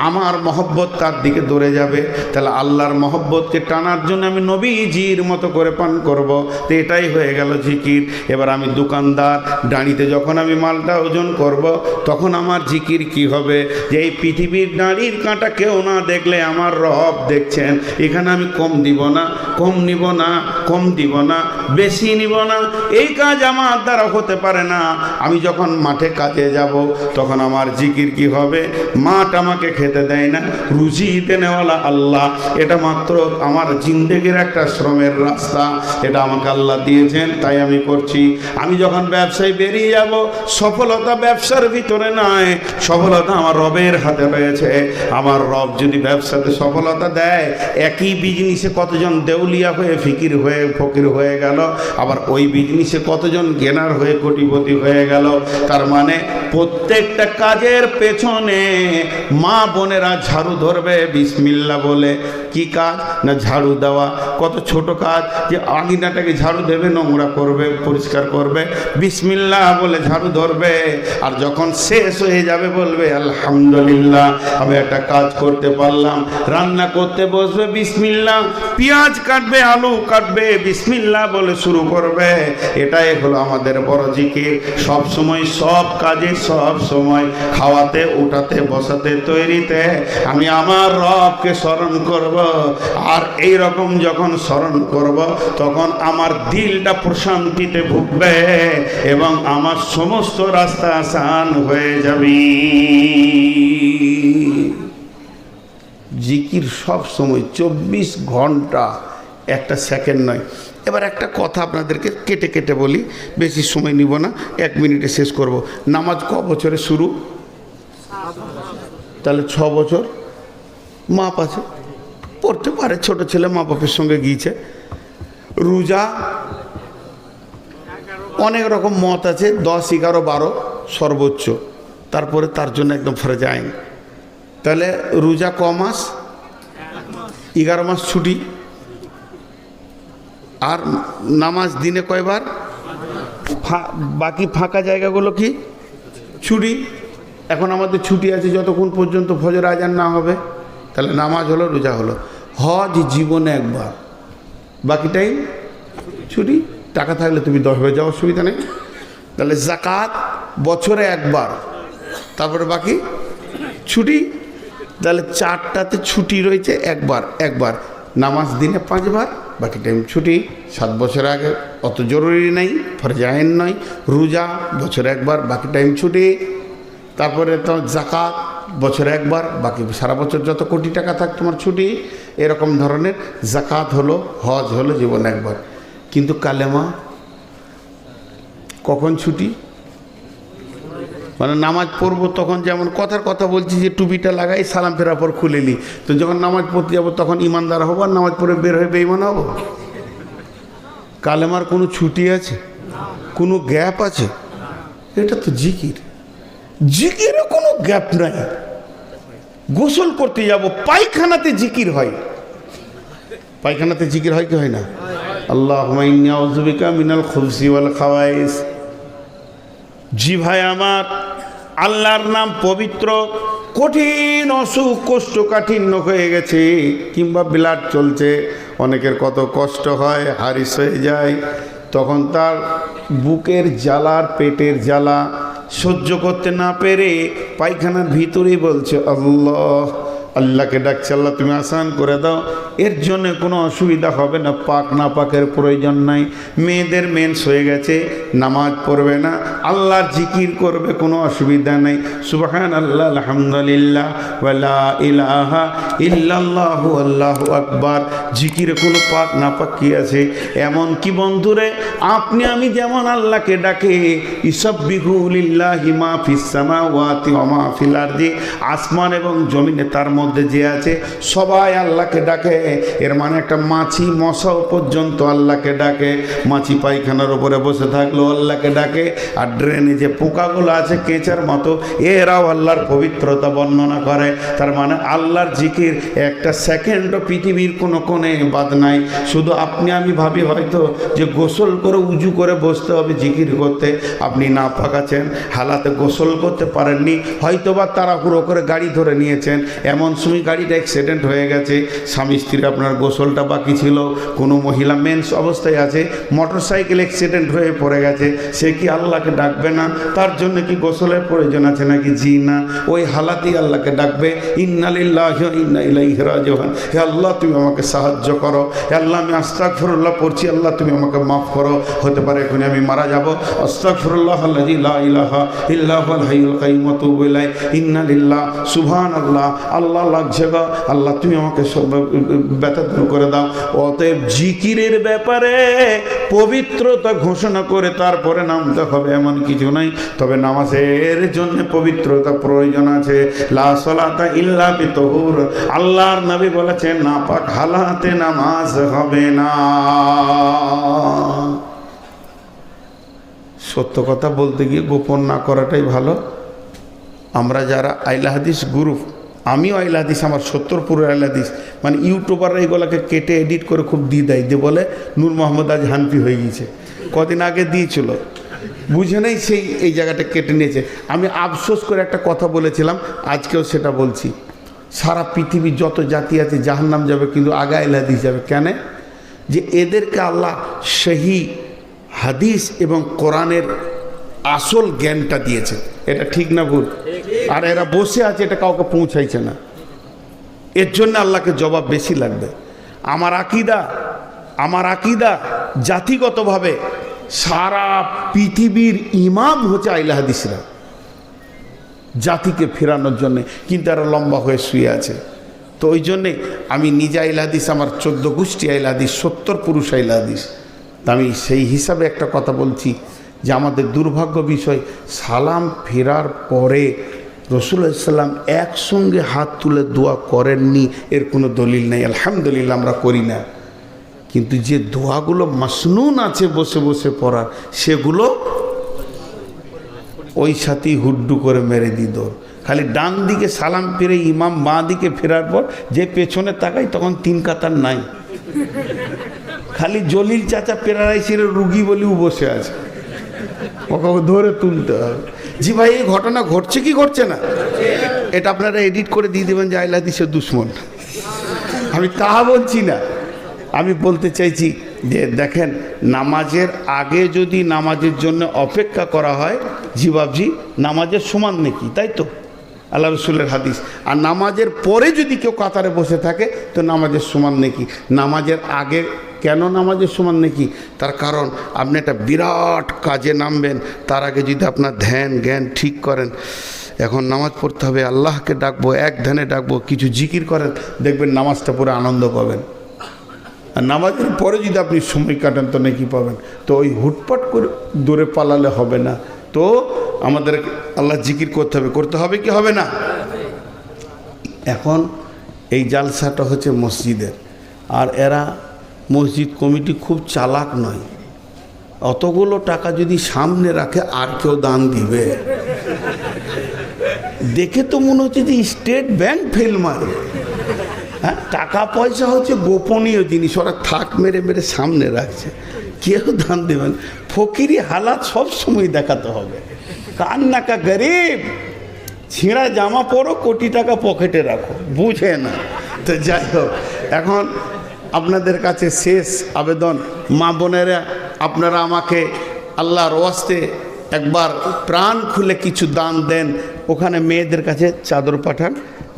S1: আমার মহব্বত তার দিকে দৌড়ে যাবে। তাহলে আল্লাহর মহব্বতকে টানার জন্য আমি নবীজির মতো করে পান করব। তো এটাই হয়ে গেল জিকির। এবার আমি দোকানদার, দাঁড়িতে যখন আমি মালটা ওজন করব, তখন আমার জিকির কি হবে? যে এই পৃথিবীর দাঁড়ির কাঁটা কেউ না দেখলে দেখলে আমার রব দেখছেন। এখানে আমি কম দিব না, কম নিব না, কম দিব না, বেশি নিব না, এই কাজ আমার দ্বারা হতে পারে না। আমি যখন মাঠে কাজে যাব তখন আমার জিকির কি হবে? মাঠ আমাকে খেতে দেয় না, রুজি দেনেওয়ালা আল্লাহ। এটা মাত্র আমার জিন্দেগির একটা শ্রমের রাস্তা, এটা আমাকে আল্লাহ দিয়েছেন, তাই আমি করছি। আমি যখন ব্যবসায় বেরিয়ে যাব, সফলতা ব্যবসার ভিতরে নয়, সফলতা আমার রবের হাতে রয়েছে। আমার রব যদি ব্যবসাতে সফলতা দেয়, একই বিজনেসে কতজন দেউলিয়া হয়ে ফকির হয়ে গেল, আবার ওই বিজনেসে কতজন গেনার হয়ে কোটিপতি হয়ে গেল। তার মানে প্রত্যেকটা কাজের পেছনে মা বোনেরা ঝাড়ু ধরবে বিসমিল্লাহ বলে। কি কাজ? না ঝাড়ু দেওয়া। কত ছোট কাজ, যে আঙিনাটাকে ঝাড়ু দেবে, নোংরা করবে, পরিষ্কার করবে, বিসমিল্লাহ বলে ঝাড়ু ধরবে। আর যখন শেষ হয়ে যাবে বলবে আলহামদুলিল্লাহ, আমি একটা কাজ করতে পারলাম। রান্না করতে বসবে, বিসমিল্লাহ। পেঁয়াজ কাটবে, আলু কাটবে, বিসমিল্লাহ বলে শুরু করবে। এটাই হলো আমাদের বড় জিকির। সব সময়, সব কাজে, সব সময়, খাওয়াতে, উঠাতে, বসাতে, তৈরিতে আমি আমার রবকে স্মরণ করব। আর এই রকম যখন স্মরণ করব, তখন আমার দিলটা প্রশান্তিতে ভুগবে এবং আমার সমস্ত রাস্তা আসান হয়ে যাবে। জিকির সব সময় 24 ঘন্টা, একটা সেকেন্ড নয়। এবার একটা কথা আপনাদেরকে কেটে কেটে বলি, বেশি সময় নিব না, 1 মিনিটে শেষ করব। নামাজ ক বছরে শুরু? তাহলে 6 বছর মাপ আছে, পড়তে পারে। ছোট ছেলে মা বাপের সঙ্গে গিয়েছে। রোজা অনেক রকম মত আছে, 10, 11, 12 সর্বোচ্চ, তারপরে তার জন্য একদম ফরজ আইন। তাহলে রোজা ক মাস? 11 মাস ছুটি। আর নামাজ দিনে কয়বার? বাকি ফাঁকা জায়গাগুলো কি ছুটি। এখন আমাদের ছুটি আছে যতক্ষণ পর্যন্ত ফজর আজান না হবে। তাহলে নামাজ হলো, রোজা হলো। হজ জীবনে একবার, বাকি টাইম ছুটি। টাকা থাকলে তুমি 10 বার যাও, অসুবিধা নেই। তাহলে যাকাত বছরে একবার, তারপরে বাকি ছুটি। তাহলে 4টাতে ছুটি রয়েছে, একবার। নামাজ দিনে 5 বার, বাকি টাইম ছুটি। 7 বছর আগে অত জরুরি নেই, ফরজ আইন নয়। রোজা বছরে একবার, বাকি টাইম ছুটি। তারপরে তো যাকাত বছরে একবার, বাকি সারা বছর যত কোটি টাকা থাক তোমার ছুটি। এরকম ধরনের যাকাত হলো, হজ হলো জীবন একবার। কিন্তু কালেমা কখন ছুটি? মানে নামাজ পড়বো তখন, যেমন কথার কথা বলছি যে টুপিটা লাগাই, সালাম ফেরার পর খুলে নিই। তো যখন নামাজ পড়তে যাবো তখন ইমানদার হবো, আর নামাজ পড়ে বের হয়ে বেঈমান হবো? কালেমার কোনো ছুটি আছে? কোনো গ্যাপ আছে? এটা তো জিকির। জিকিরে কোনো গ্যাপ নাই। গোসল করতে যাব, পায়খানাতে জিকির হয়। পায়খানাতে জিকির হয় কি হয় না? আল্লাহুম্মা ইন্নী আউযু বিকা মিনাল খুবসি ওয়াল খাওয়াইস। জি ভাই আমার, আল্লাহর নাম পবিত্র। কঠিন অসুখ, কোষ্ঠকাঠিন্য হয়ে গেছে, কিংবা ব্লাড চলছে, অনেকের কত কষ্ট হয়, হারিস হয়ে যায়। তখন তার বুকের জ্বালার, পেটের জ্বালা সহ্য করতে না পেরে পায়খানার ভিতরেই বলছে আল্লাহ, আল্লাহকে ডাকছে, আল্লাহ তুমি আসান করে দাও। এর জন্য কোনো অসুবিধা হবে না, পাক না পাকের প্রয়োজন নাই। মেয়েদের মেন্স হয়ে গেছে, নামাজ পড়বে না, আল্লাহর জিকির করবে, কোনো অসুবিধা নেই। সুবহানাল্লাহ, আলহামদুলিল্লাহ, ওয়ালা ইলাহা ইল্লাল্লাহু, আল্লাহু আকবার। জিকিরে কোনো পাক না পাক কি আছে? এমন কি বন্ধুরে, আপনি আমি যেমন আল্লাহকে ডাকে, ইসাব্বিহু লিল্লাহি মা ফিস সামাওয়াতি ওয়া মা ফিল আরদি, আসমান এবং জমিনে তার মধ্যে যে আছে সবাই আল্লাহকে ডাকে। এর মানে একটা মাছি মশাও পর্যন্ত আল্লাহকে ডাকে। মাছি পায়খানার উপরে বসে থাকলেও আল্লাহকে ডাকে, আর ড্রেনে যে পোকাগুলো আছে কেঁচার মতো, এরাও আল্লাহর পবিত্রতা বর্ণনা করে। তার মানে আল্লাহর জিকির একটা সেকেন্ডও পৃথিবীর কোনো কোণে বাদ নাই। শুধু আপনি আমি ভাবি হয়তো যে গোসল করে উজু করে বসতে হবে জিকির করতে। আপনি না পাকাছেন, হালাতে গোসল করতে পারেননি, হয়তোবা তাড়াহুড়ো করে গাড়ি ধরে নিয়েছেন, এমন এমন সময় গাড়িটা অ্যাক্সিডেন্ট হয়ে গেছে, স্বামী স্ত্রীর আপনার গোসলটা বাকি ছিল, কোনো মহিলা মেন্স অবস্থায় আছে, মোটর সাইকেল অ্যাক্সিডেন্ট হয়ে পড়ে গেছে, সে কি আল্লাহকে ডাকবে না? তার জন্য কি গোসলের প্রয়োজন আছে নাকি? জি না। ওই হালাতেই আল্লাহকে ডাকবে, ইন্না লিল্লাহি ওয়া ইন্না ইলাইহি রাজিউন। হে আল্লাহ তুমি আমাকে সাহায্য করো, হে আল্লাহ আমি আস্তাগফিরুল্লাহ পড়ছি, আল্লাহ তুমি আমাকে মাফ করো। হতে পারে এখন আমি মারা যাব, আস্তাগফিরুল্লাহ আল্লাযী লা ইলাহা ইল্লা হুয়াল হাইয়ুল কাইয়্যুম ওয়া আতুবু ইলাইহি, ইন্না লিল্লাহ সুবহানাল্লাহ। আল্লাহ লাগছে গো, আল্লাহ তুমি আমাকে সব ব্যথা দূর করে দাও। অতএব জিকিরের ব্যাপারে পবিত্রতা ঘোষণা করে তারপরে নামতে হবে এমন কিছু নাই, তবে নামাজের জন্য পবিত্রতা প্রয়োজন আছে। লা সালাতা ইল্লা বিতহুর, আল্লাহর নবী বলেছেন নাপাক হালাতে নামাজ হবে না। সত্য কথা বলতে গিয়ে গোপন না করাটাই ভালো। আমরা যারা আইলা হাদিস গ্রুপ, আমিও আইলা হাদিস, আমার 70 পুরো আইলা হাদিস, মানে ইউটিউবাররা এগুলোকে কেটে এডিট করে খুব দিয়ে দেয়, দিয়ে বলে নূর মোহাম্মদ আজ হানফি হয়ে গিয়েছে। কদিন আগে দিয়েছিল, বুঝে নেই, সেই এই জায়গাটা কেটে নিয়েছে। আমি আফসোস করে একটা কথা বলেছিলাম, আজকেও সেটা বলছি। সারা পৃথিবীর যত জাতি আছে জাহান্নাম যাবে, কিন্তু আগে আইলা হাদিস যাবে। কেন? যে এদেরকে আল্লাহ সহি হাদিস এবং কোরআনের আসল জ্ঞানটা দিয়েছে। এটা ঠিক না ভুল? আর এরা বসে আছে, এটা কাউকে পৌঁছাইছে না। এর জন্য আল্লাহকে জবাব বেশি লাগবে। আমার আকিদা জাতিগতভাবে সারা পৃথিবীর ইমাম হচ্ছে আইলা হাদিসরা, জাতিকে ফেরানোর জন্যে, কিন্তু এরা লম্বা হয়ে শুয়ে আছে। তো ওই জন্যে আমি নিজে আইলা হাদিস, আমার 14 গোষ্ঠী আইলা হাদিস, 70 পুরুষ আইলা হাদিস। আমি সেই হিসাবে একটা কথা বলছি যে আমাদের দুর্ভাগ্য বিষয়, সালাম ফেরার পরে রাসূলুল্লাহ সাল্লাল্লাহু আলাইহি ওয়াসাল্লাম একসঙ্গে হাত তুলে দোয়া করেননি, এর কোনো দলিল নেই। আলহামদুলিল্লাহ আমরা করি না, কিন্তু যে দোয়াগুলো মাসনুন আছে বসে বসে পড়ার, সেগুলো ওই সাথেই হুড্ডু করে মেরে দিত। খালি ডান দিকে সালাম ফিরে ইমাম বাঁ দিকে ফেরার পর যে পেছনে তাকাই তখন 3 কাতার নাই, খালি জলিল চাচা পেরারাইছিল রুগী বলেও বসে আছে, ওকে ধরে তুলতে হবে। জি ভাই, এই ঘটনা ঘটছে কি ঘটছে না? এটা আপনারা এডিট করে দিয়ে দেবেন যে আইলা হাদিসের দুশ্মন। আমি তা বলছি না, আমি বলতে চাইছি যে দেখেন, নামাজের আগে যদি নামাজের জন্য অপেক্ষা করা হয়, জি বাবজি, নামাজের সমান নেকি, তাই তো আল্লাহ রসুলের হাদিস। আর নামাজের পরে যদি কেউ কাতারে বসে থাকে তো নামাজের সমান নেকি। নামাজের আগে কেন নামাজের সমান নেকি? তার কারণ আপনি একটা বিরাট কাজে নামবেন, তার আগে যদি আপনার ধ্যান জ্ঞান ঠিক করেন, এখন নামাজ পড়তে হবে, আল্লাহকে ডাকবো, এক ধ্যানে ডাকবো, কিছু জিকির করেন, দেখবেন নামাজটা পুরো আনন্দ পাবেন। আর নামাজের পরে যদি আপনি সময় কাটান তো নাকি পাবেন। তো ওই হুটপাট করে দূরে পালালে হবে না। তো আমাদের আল্লাহ জিকির করতে হবে কি হবে না? এখন এই জালসাটা হচ্ছে মসজিদের, আর এরা মসজিদ কমিটি খুব চালাক নয়। অতগুলো টাকা যদি সামনে রাখে আর কেউ দান দিবে, দেখে তো মনে হচ্ছে যে স্টেট ব্যাংক ফেল মারে। হ্যাঁ, টাকা পয়সা হচ্ছে গোপনীয় জিনিস, ওরা থাক মেরে মেরে সামনে রাখছে, কেউ দান দেবেন। ফকিরি হালাত সব সময় দেখাতে হবে। কান্নাকা গরিব, ছিঁড়া জামা পরো, কোটি টাকা পকেটে রাখো, বুঝে না। তো যাই হোক, এখন আপনাদের কাছে শেষ আবেদন, মা বোনেরা, আপনারা আমাকে আল্লাহর ওয়াস্তে একবার প্রাণ খুলে কিছু দান দেন। ওখানে মেয়েদের কাছে চাদর পাঠান,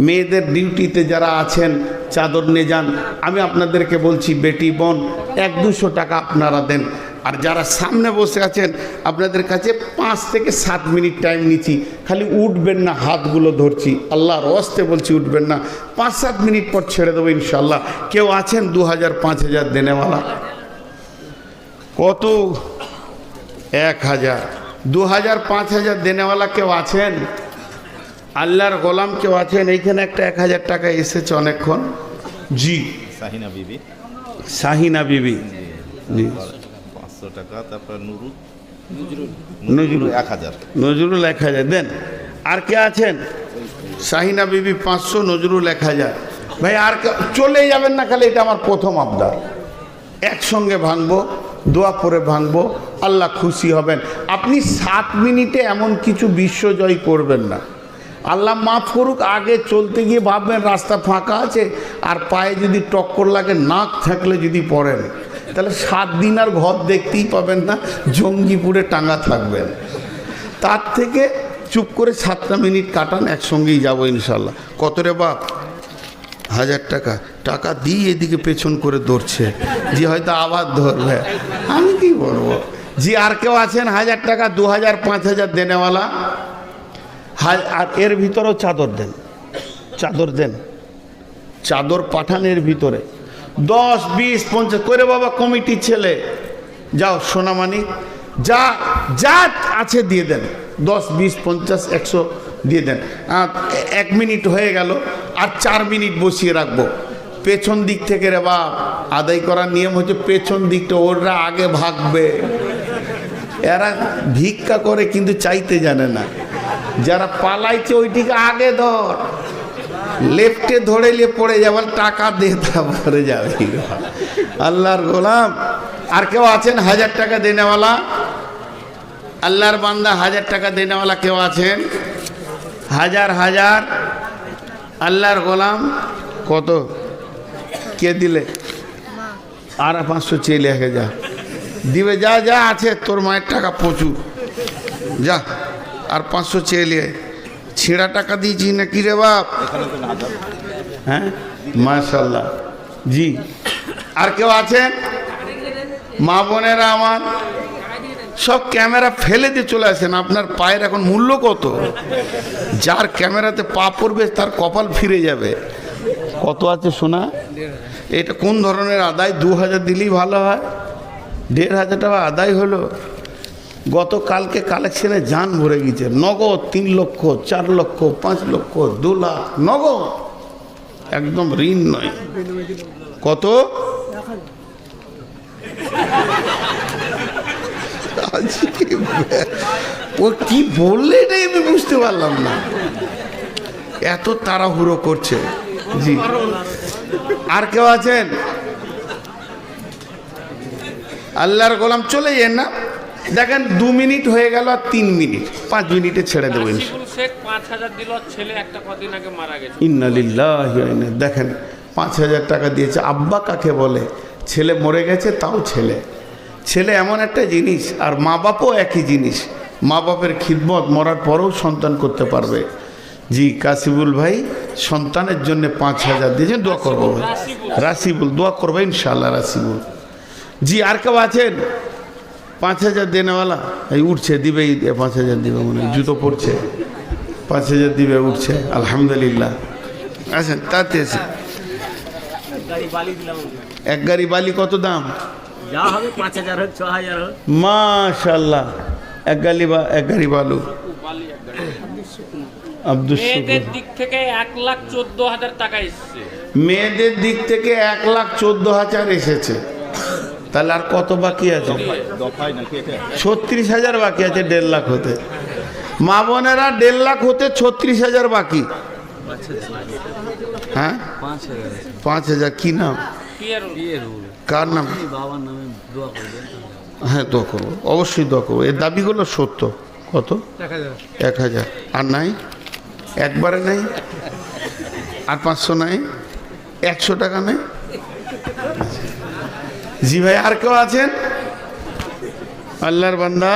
S1: মেয়েদের ডিউটিতে যারা আছেন চাদর নিয়ে যান। আমি আপনাদেরকে বলছি, বেটি বোন 100-200 টাকা আপনারা দেন। আর যারা সামনে বসে আছেন, আপনাদের কাছে 5 থেকে 7 মিনিট টাইম নিচ্ছি, খালি উঠবেন না, হাতগুলো ধরছি, আল্লাহর ওয়াস্তে বলছি উঠবেন না। 5-7 মিনিট পর ছেড়ে দেবো ইনশাল্লাহ। কেউ আছেন 2000-5000 দেনেওয়ালা? কত? 1000, 2000, 5000 দেনেওয়ালা কেউ আছেন? আল্লাহর গোলাম কেউ আছেন? এইখানে একটা 1000 টাকা এসেছে অনেকক্ষণ। জি,
S2: শাহিনা বিবি।
S1: শাহিনা বিবি, জি,
S2: 500 টাকা। তারপর
S1: নজরুল
S2: 1000।
S1: নজরুল 1000 দেন। আর কে আছেন? শাহিনা বিবি 500, নজরুল 1000। ভাই আর চলে যাবেন না, খালি এটা আমার প্রথম আবদার। একসঙ্গে ভাঙবো, দোয়া করে ভাঙবো, আল্লাহ খুশি হবেন। আপনি 7 মিনিটে এমন কিছু বিশ্বজয় করবেন না। আল্লাহ মাফ করুক। আগে চলতে গিয়ে ভাববেন রাস্তা ফাঁকা আছে, আর পায়ে যদি টক্কর লাগে, নাক থাকলে যদি পড়েন, তাহলে 7 দিন আর ঘর দেখতেই পাবেন না, জঙ্গিপুরে টাঙ্গা থাকবেন। তার থেকে চুপ করে 7টা মিনিট কাটান, একসঙ্গেই যাবো ইনশাল্লাহ। কত রে বাপ? 1000 টাকা। টাকা দিই এদিকে পেছন করে দৌড়ছে, জি হয়তো আবার ধরবে, আমি কি বলবো। জি আর কেউ আছেন 1000 টাকা, 2000, 5000 দেনেওয়ালা? আর এর ভিতরেও চাদর দেন, চাদর দেন, চাদর পাঠান এর ভিতরে 10, 20, 50 করে। বাবা কমিটির ছেলে, যাও সোনামানিক যা যা আছে দিয়ে দেন, 10, 20, 50, 100 দিয়ে দেন। 1 মিনিট হয়ে গেল, আর 4 মিনিট বসিয়ে রাখবো। পেছন দিক থেকে রে বাপ, আদায় করার নিয়ম হচ্ছে পেছন দিকটা, ওরা আগে ভাগবে। এরা ভিক্ষা করে কিন্তু চাইতে জানে না। যারা পালাইছে ওইটিকে আগে ধর, লেফটে ধরে নিয়ে পড়ে যাবেন, টাকা দিয়ে তারপরে যাবে। আল্লাহর গোলাম। আর কেউ আছেন 1000 টাকা দেনেওয়ালা? আল্লাহর বান্দা 1000 টাকা দেনেওয়ালা কেউ আছেন? 1000 আল্লাহর গোলাম। কত কে দিলে? আর 500 চেয়ে লেগে যা দিবে, যা যা আছে তোর মায়ের টাকা প্রচুর, যা আর 500 চেয়ে লিয়ে। ছেঁড়া টাকা দিয়েছি না কি রে বাপ? হ্যাঁ মাশাল্লাহ। জি আর কেউ আছেন? মা বোনেরা আমার সব ক্যামেরা ফেলে দিয়ে চলে আসেন। আপনার পায়ের এখন মূল্য কত? যার ক্যামেরাতে পা পড়বে তার কপাল ফিরে যাবে। কত আছে শোনা? এটা কোন ধরনের আদায়? 2000 দিলেই ভালো হয়। 1500 টাকা আদায় হলো। গতকালকে কালেকশনে জান ভরে গেছে, নগদ 3 লক্ষ, 4 লক্ষ, 5 লক্ষ, 2 লাখ নগদ, একদম ঋণ নয়। কত? ও কি বললে এটাই আমি বুঝতে পারলাম না, এত তাড়াহুড়ো করছে। জি আর কেউ আছেন? আল্লাহর গোলাম চলে যান না, দেখেন 2 মিনিট হয়ে গেল, আর 3 মিনিট, 5 মিনিটে ছেড়ে দেবেন। ইন্না লিল্লাহি ওয়া ইন্না। দেখেন 5000 টাকা দিয়েছে। আব্বা কাকে বলে? ছেলে মরে গেছে তাও ছেলে। ছেলে এমন একটা জিনিস, আর মা বাপও একই জিনিস। মা বাপের খিদমত মরার পরেও সন্তান করতে পারবে। জি কাসিবুল ভাই সন্তানের জন্য 5000 দিয়েছেন, দোয়া করবো। রাসিবুল দোয়া করবে ইনশাআল্লাহ। রাসিবুল। জি আর কেউ আছেন? 5000 দেনেওয়ালা? এই উঠছে, দিবেই 5000 দিবে, মনে হয় জুতো পড়ছে, 5000 দিবে, উঠছে। আলহামদুলিল্লাহ। আছেন তাতে আছে। এক গাড়ি বালি কত দাম?
S3: যা হবে 5000 হোক 6000 হোক।
S1: মাশাআল্লাহ। এক গাড়ি বালু। আব্দুল শুকুর।
S4: মেয়েদের দিক থেকে 1,14,000 টাকা এসেছে।
S1: মেয়েদের দিক থেকে 1,14,000 এসেছে। তাহলে আর কত বাকি আছে? 36,000 বাকি আছে 1.5 লাখ হতে। মা বোনেরা 1.5 লাখ হতে 36,000 বাকি। হ্যাঁ 5000। কি নাম? কার নাম?
S3: বাবার নামে দোয়া করবেন।
S1: হ্যাঁ দোয়া করবো, অবশ্যই দোয়া করবো। এর দাবিগুলো সত্য। কত? 1000। আর নাই? একবারে নাই? আর 500 নাই? 100 টাকা নাই? জি ভাই আর কেউ আছেন? আল্লাহর বান্দা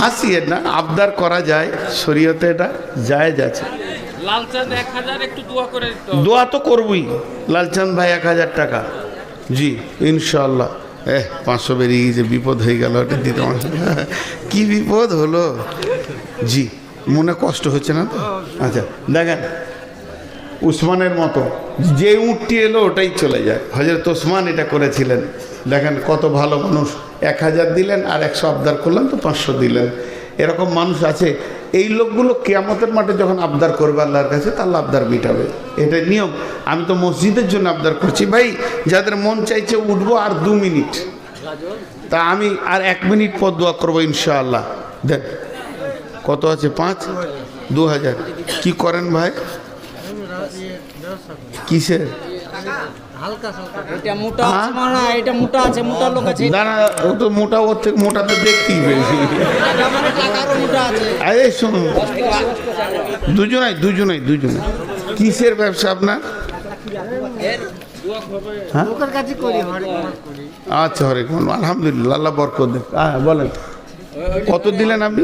S1: হাসিয়ে না, আবদার করা যায়, শরীয়তে এটা জায়েজ আছে।
S4: লালচাঁদ 1000 একটু দোয়া করে দিতে।
S1: দোয়া তো করবই। লালচাঁদ ভাই 1000 টাকা। জি ইনশাআল্লাহ। 500 বেরিয়ে গিয়েছে, বিপদ হয়ে গেল। এটা দিতে কি বিপদ হলো? জি মনে কষ্ট হচ্ছে না তো? আচ্ছা দেখেন উসমানের মতো যে উঠটি এলো ওটাই চলে যায়। হযরত ওসমান এটা করেছিলেন। দেখেন কত ভালো মানুষ। 1000 দিলেন, আর 100 আবদার করলাম তো 500 দিলেন। এরকম মানুষ আছে। এই লোকগুলো কিয়ামতের মাঠে যখন আবদার করবে আল্লাহর কাছে, তা আল্লাহ আবদার মিটাবে। এটা নিয়ম। আমি তো মসজিদের জন্য আবদার করছি ভাই, যাদের মন চাইছে উঠবো আর 2 মিনিট, তা আমি আর 1 মিনিট পর দোয়া করবো ইনশাআল্লাহ। দেন কত আছে? 2000। কি করেন ভাই? কিসের?
S3: এটা মোটা আছে মারা, এটা মোটা আছে, মোটা লোক আছে।
S1: না না, ও তো মোটা, ওর থেকে মোটা তো দেখতেই বেশি।
S3: টাকারও মোটা আছে।
S1: আরে শুনুন, দুজনাই কিসের ব্যবসা আপনার? হ্যাঁ?
S3: লোকের কাছে করি, হরে করি।
S1: আচ্ছা, হরে কোন, আলহামদুলিল্লাহ, আল্লাহ বরকত দেন। হ্যাঁ বলেন, কত দিলেন আপনি?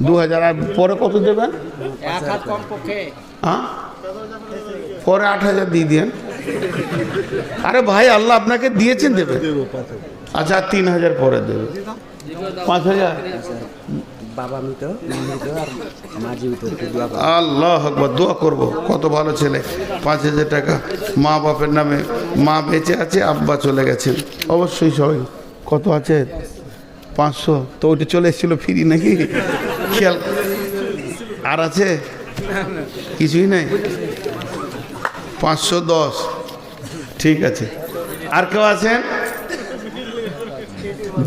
S1: 2000। আর পরে কত দেবেন?
S3: এক হাত কম পক্ষে।
S1: হ্যাঁ, পরে 8000 দিয়ে দেন। আরে ভাই, আল্লাহ আপনাকে দিয়েছেন, দেবে। আচ্ছা, 3000 পরে দেবে। 5000। আল্লাহ আকবার, দোয়া করবো, কত ভালো ছেলে। 5000 টাকা মা বাপের নামে। মা বেঁচে আছে, আব্বা চলে গেছেন। অবশ্যই সবাই কত আছে? 500। তো ওইটা চলে এসেছিল ফ্রি নাকি? খেয়াল আর আছে? কিছুই নেই। 510। ঠিক আছে। আর কেউ আছেন?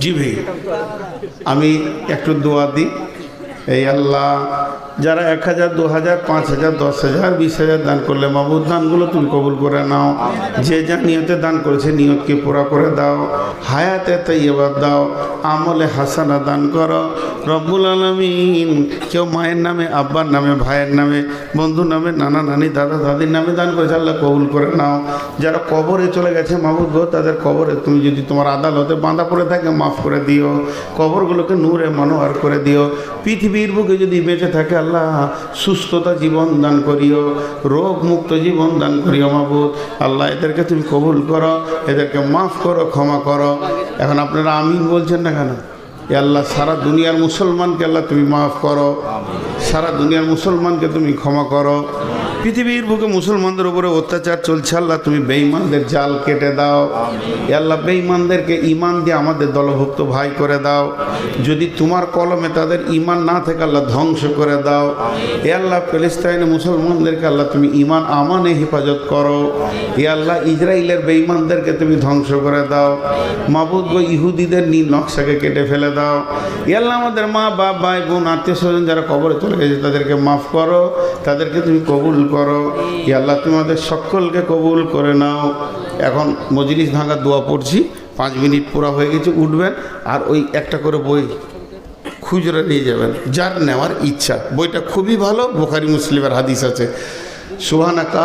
S1: জি ভাই, আমি একটু দোয়া দিই। এই আল্লাহ, যারা 1000, 2000, 5000, 10000, 20000 দান করলে, মাবুদ দানগুলো তুমি কবুল করে নাও। যে যা নিয়তে দান করেছে, নিয়তকে পুরা করে দাও। হায়াতে তাইয়্যিবাত দাও, আমলে হাসানা দান করো রব্বুল আলামিন। কেউ মায়ের নামে, আব্বার নামে, ভাইয়ের নামে, বন্ধুর নামে, নানা নানি, দাদা দাদির নামে দান করেছে, আল্লাহ কবুল করে নাও। যারা কবরে চলে গেছে, মাবুদ গো, তাদের কবরে তুমি যদি তোমার আদালতে বাঁধা পড়ে থাকে, মাফ করে দিও। কবরগুলোকে নূরে মনোহর করে দিও। পৃথিবীর বুকে যদি বেঁচে থাকে, আল্লাহ সুস্থতা জীবন দান করিও, রোগ মুক্ত জীবন দান করিও মাবুদ। আল্লাহ এদেরকে তুমি কবুল করো, এদেরকে মাফ করো, ক্ষমা করো। এখন আপনারা আমিন বলছেন না কেন? এ আল্লাহ, সারা দুনিয়ার মুসলমানকে আল্লাহ তুমি মাফ করো, সারা দুনিয়ার মুসলমানকে তুমি ক্ষমা করো। পৃথিবীর বুকে মুসলমানদের উপরে অত্যাচার চলছে, আল্লাহ তুমি বেঈমানদের জাল কেটে দাও। এ আল্লাহ, বেঈমানদেরকে ঈমান দিয়ে আমাদের দলভুক্ত ভাই করে দাও। যদি তোমার কলমে তাদের ঈমান না থাকে, আল্লাহ ধ্বংস করে দাও। এ আল্লাহ, প্যালেস্তাইনে মুসলমানদেরকে আল্লাহ তুমি ঈমান আমানে হেফাজত করো। এ আল্লাহ, ইসরায়েলের বেঈমানদেরকে তুমি ধ্বংস করে দাও। মাবুদ গো, ইহুদিদের নীল নকশাকে কেটে ফেলে দাও। এ আল্লাহ, আমাদের মা বাপ, ভাই বোন, আত্মীয় স্বজন যারা কবরে চলে গেছে, তাদেরকে মাফ করো, তাদেরকে তুমি কবুল করো। ইয়া আল্লাহ, তোমাদের সকলকে কবুল করে নাও। এখন মজলিস ভাঙার দোয়া পড়ছি, 5 মিনিট পুরা হয়ে গেছে, উঠবেন আর ওই একটা করে বই খুচরা নিয়ে যাবেন, যার নেওয়ার ইচ্ছা। বইটা খুবই ভালো, বুখারী মুসলিমের হাদিস আছে। সুবহানাকা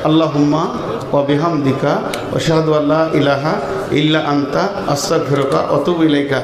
S1: আল্লাহুম্মা ওয়া বিহামদিকা আশহাদু আল্লা ইলাহা ইল্লা আনতা আস্তাগফিরুকা ওয়া আতুবু ইলাইকা।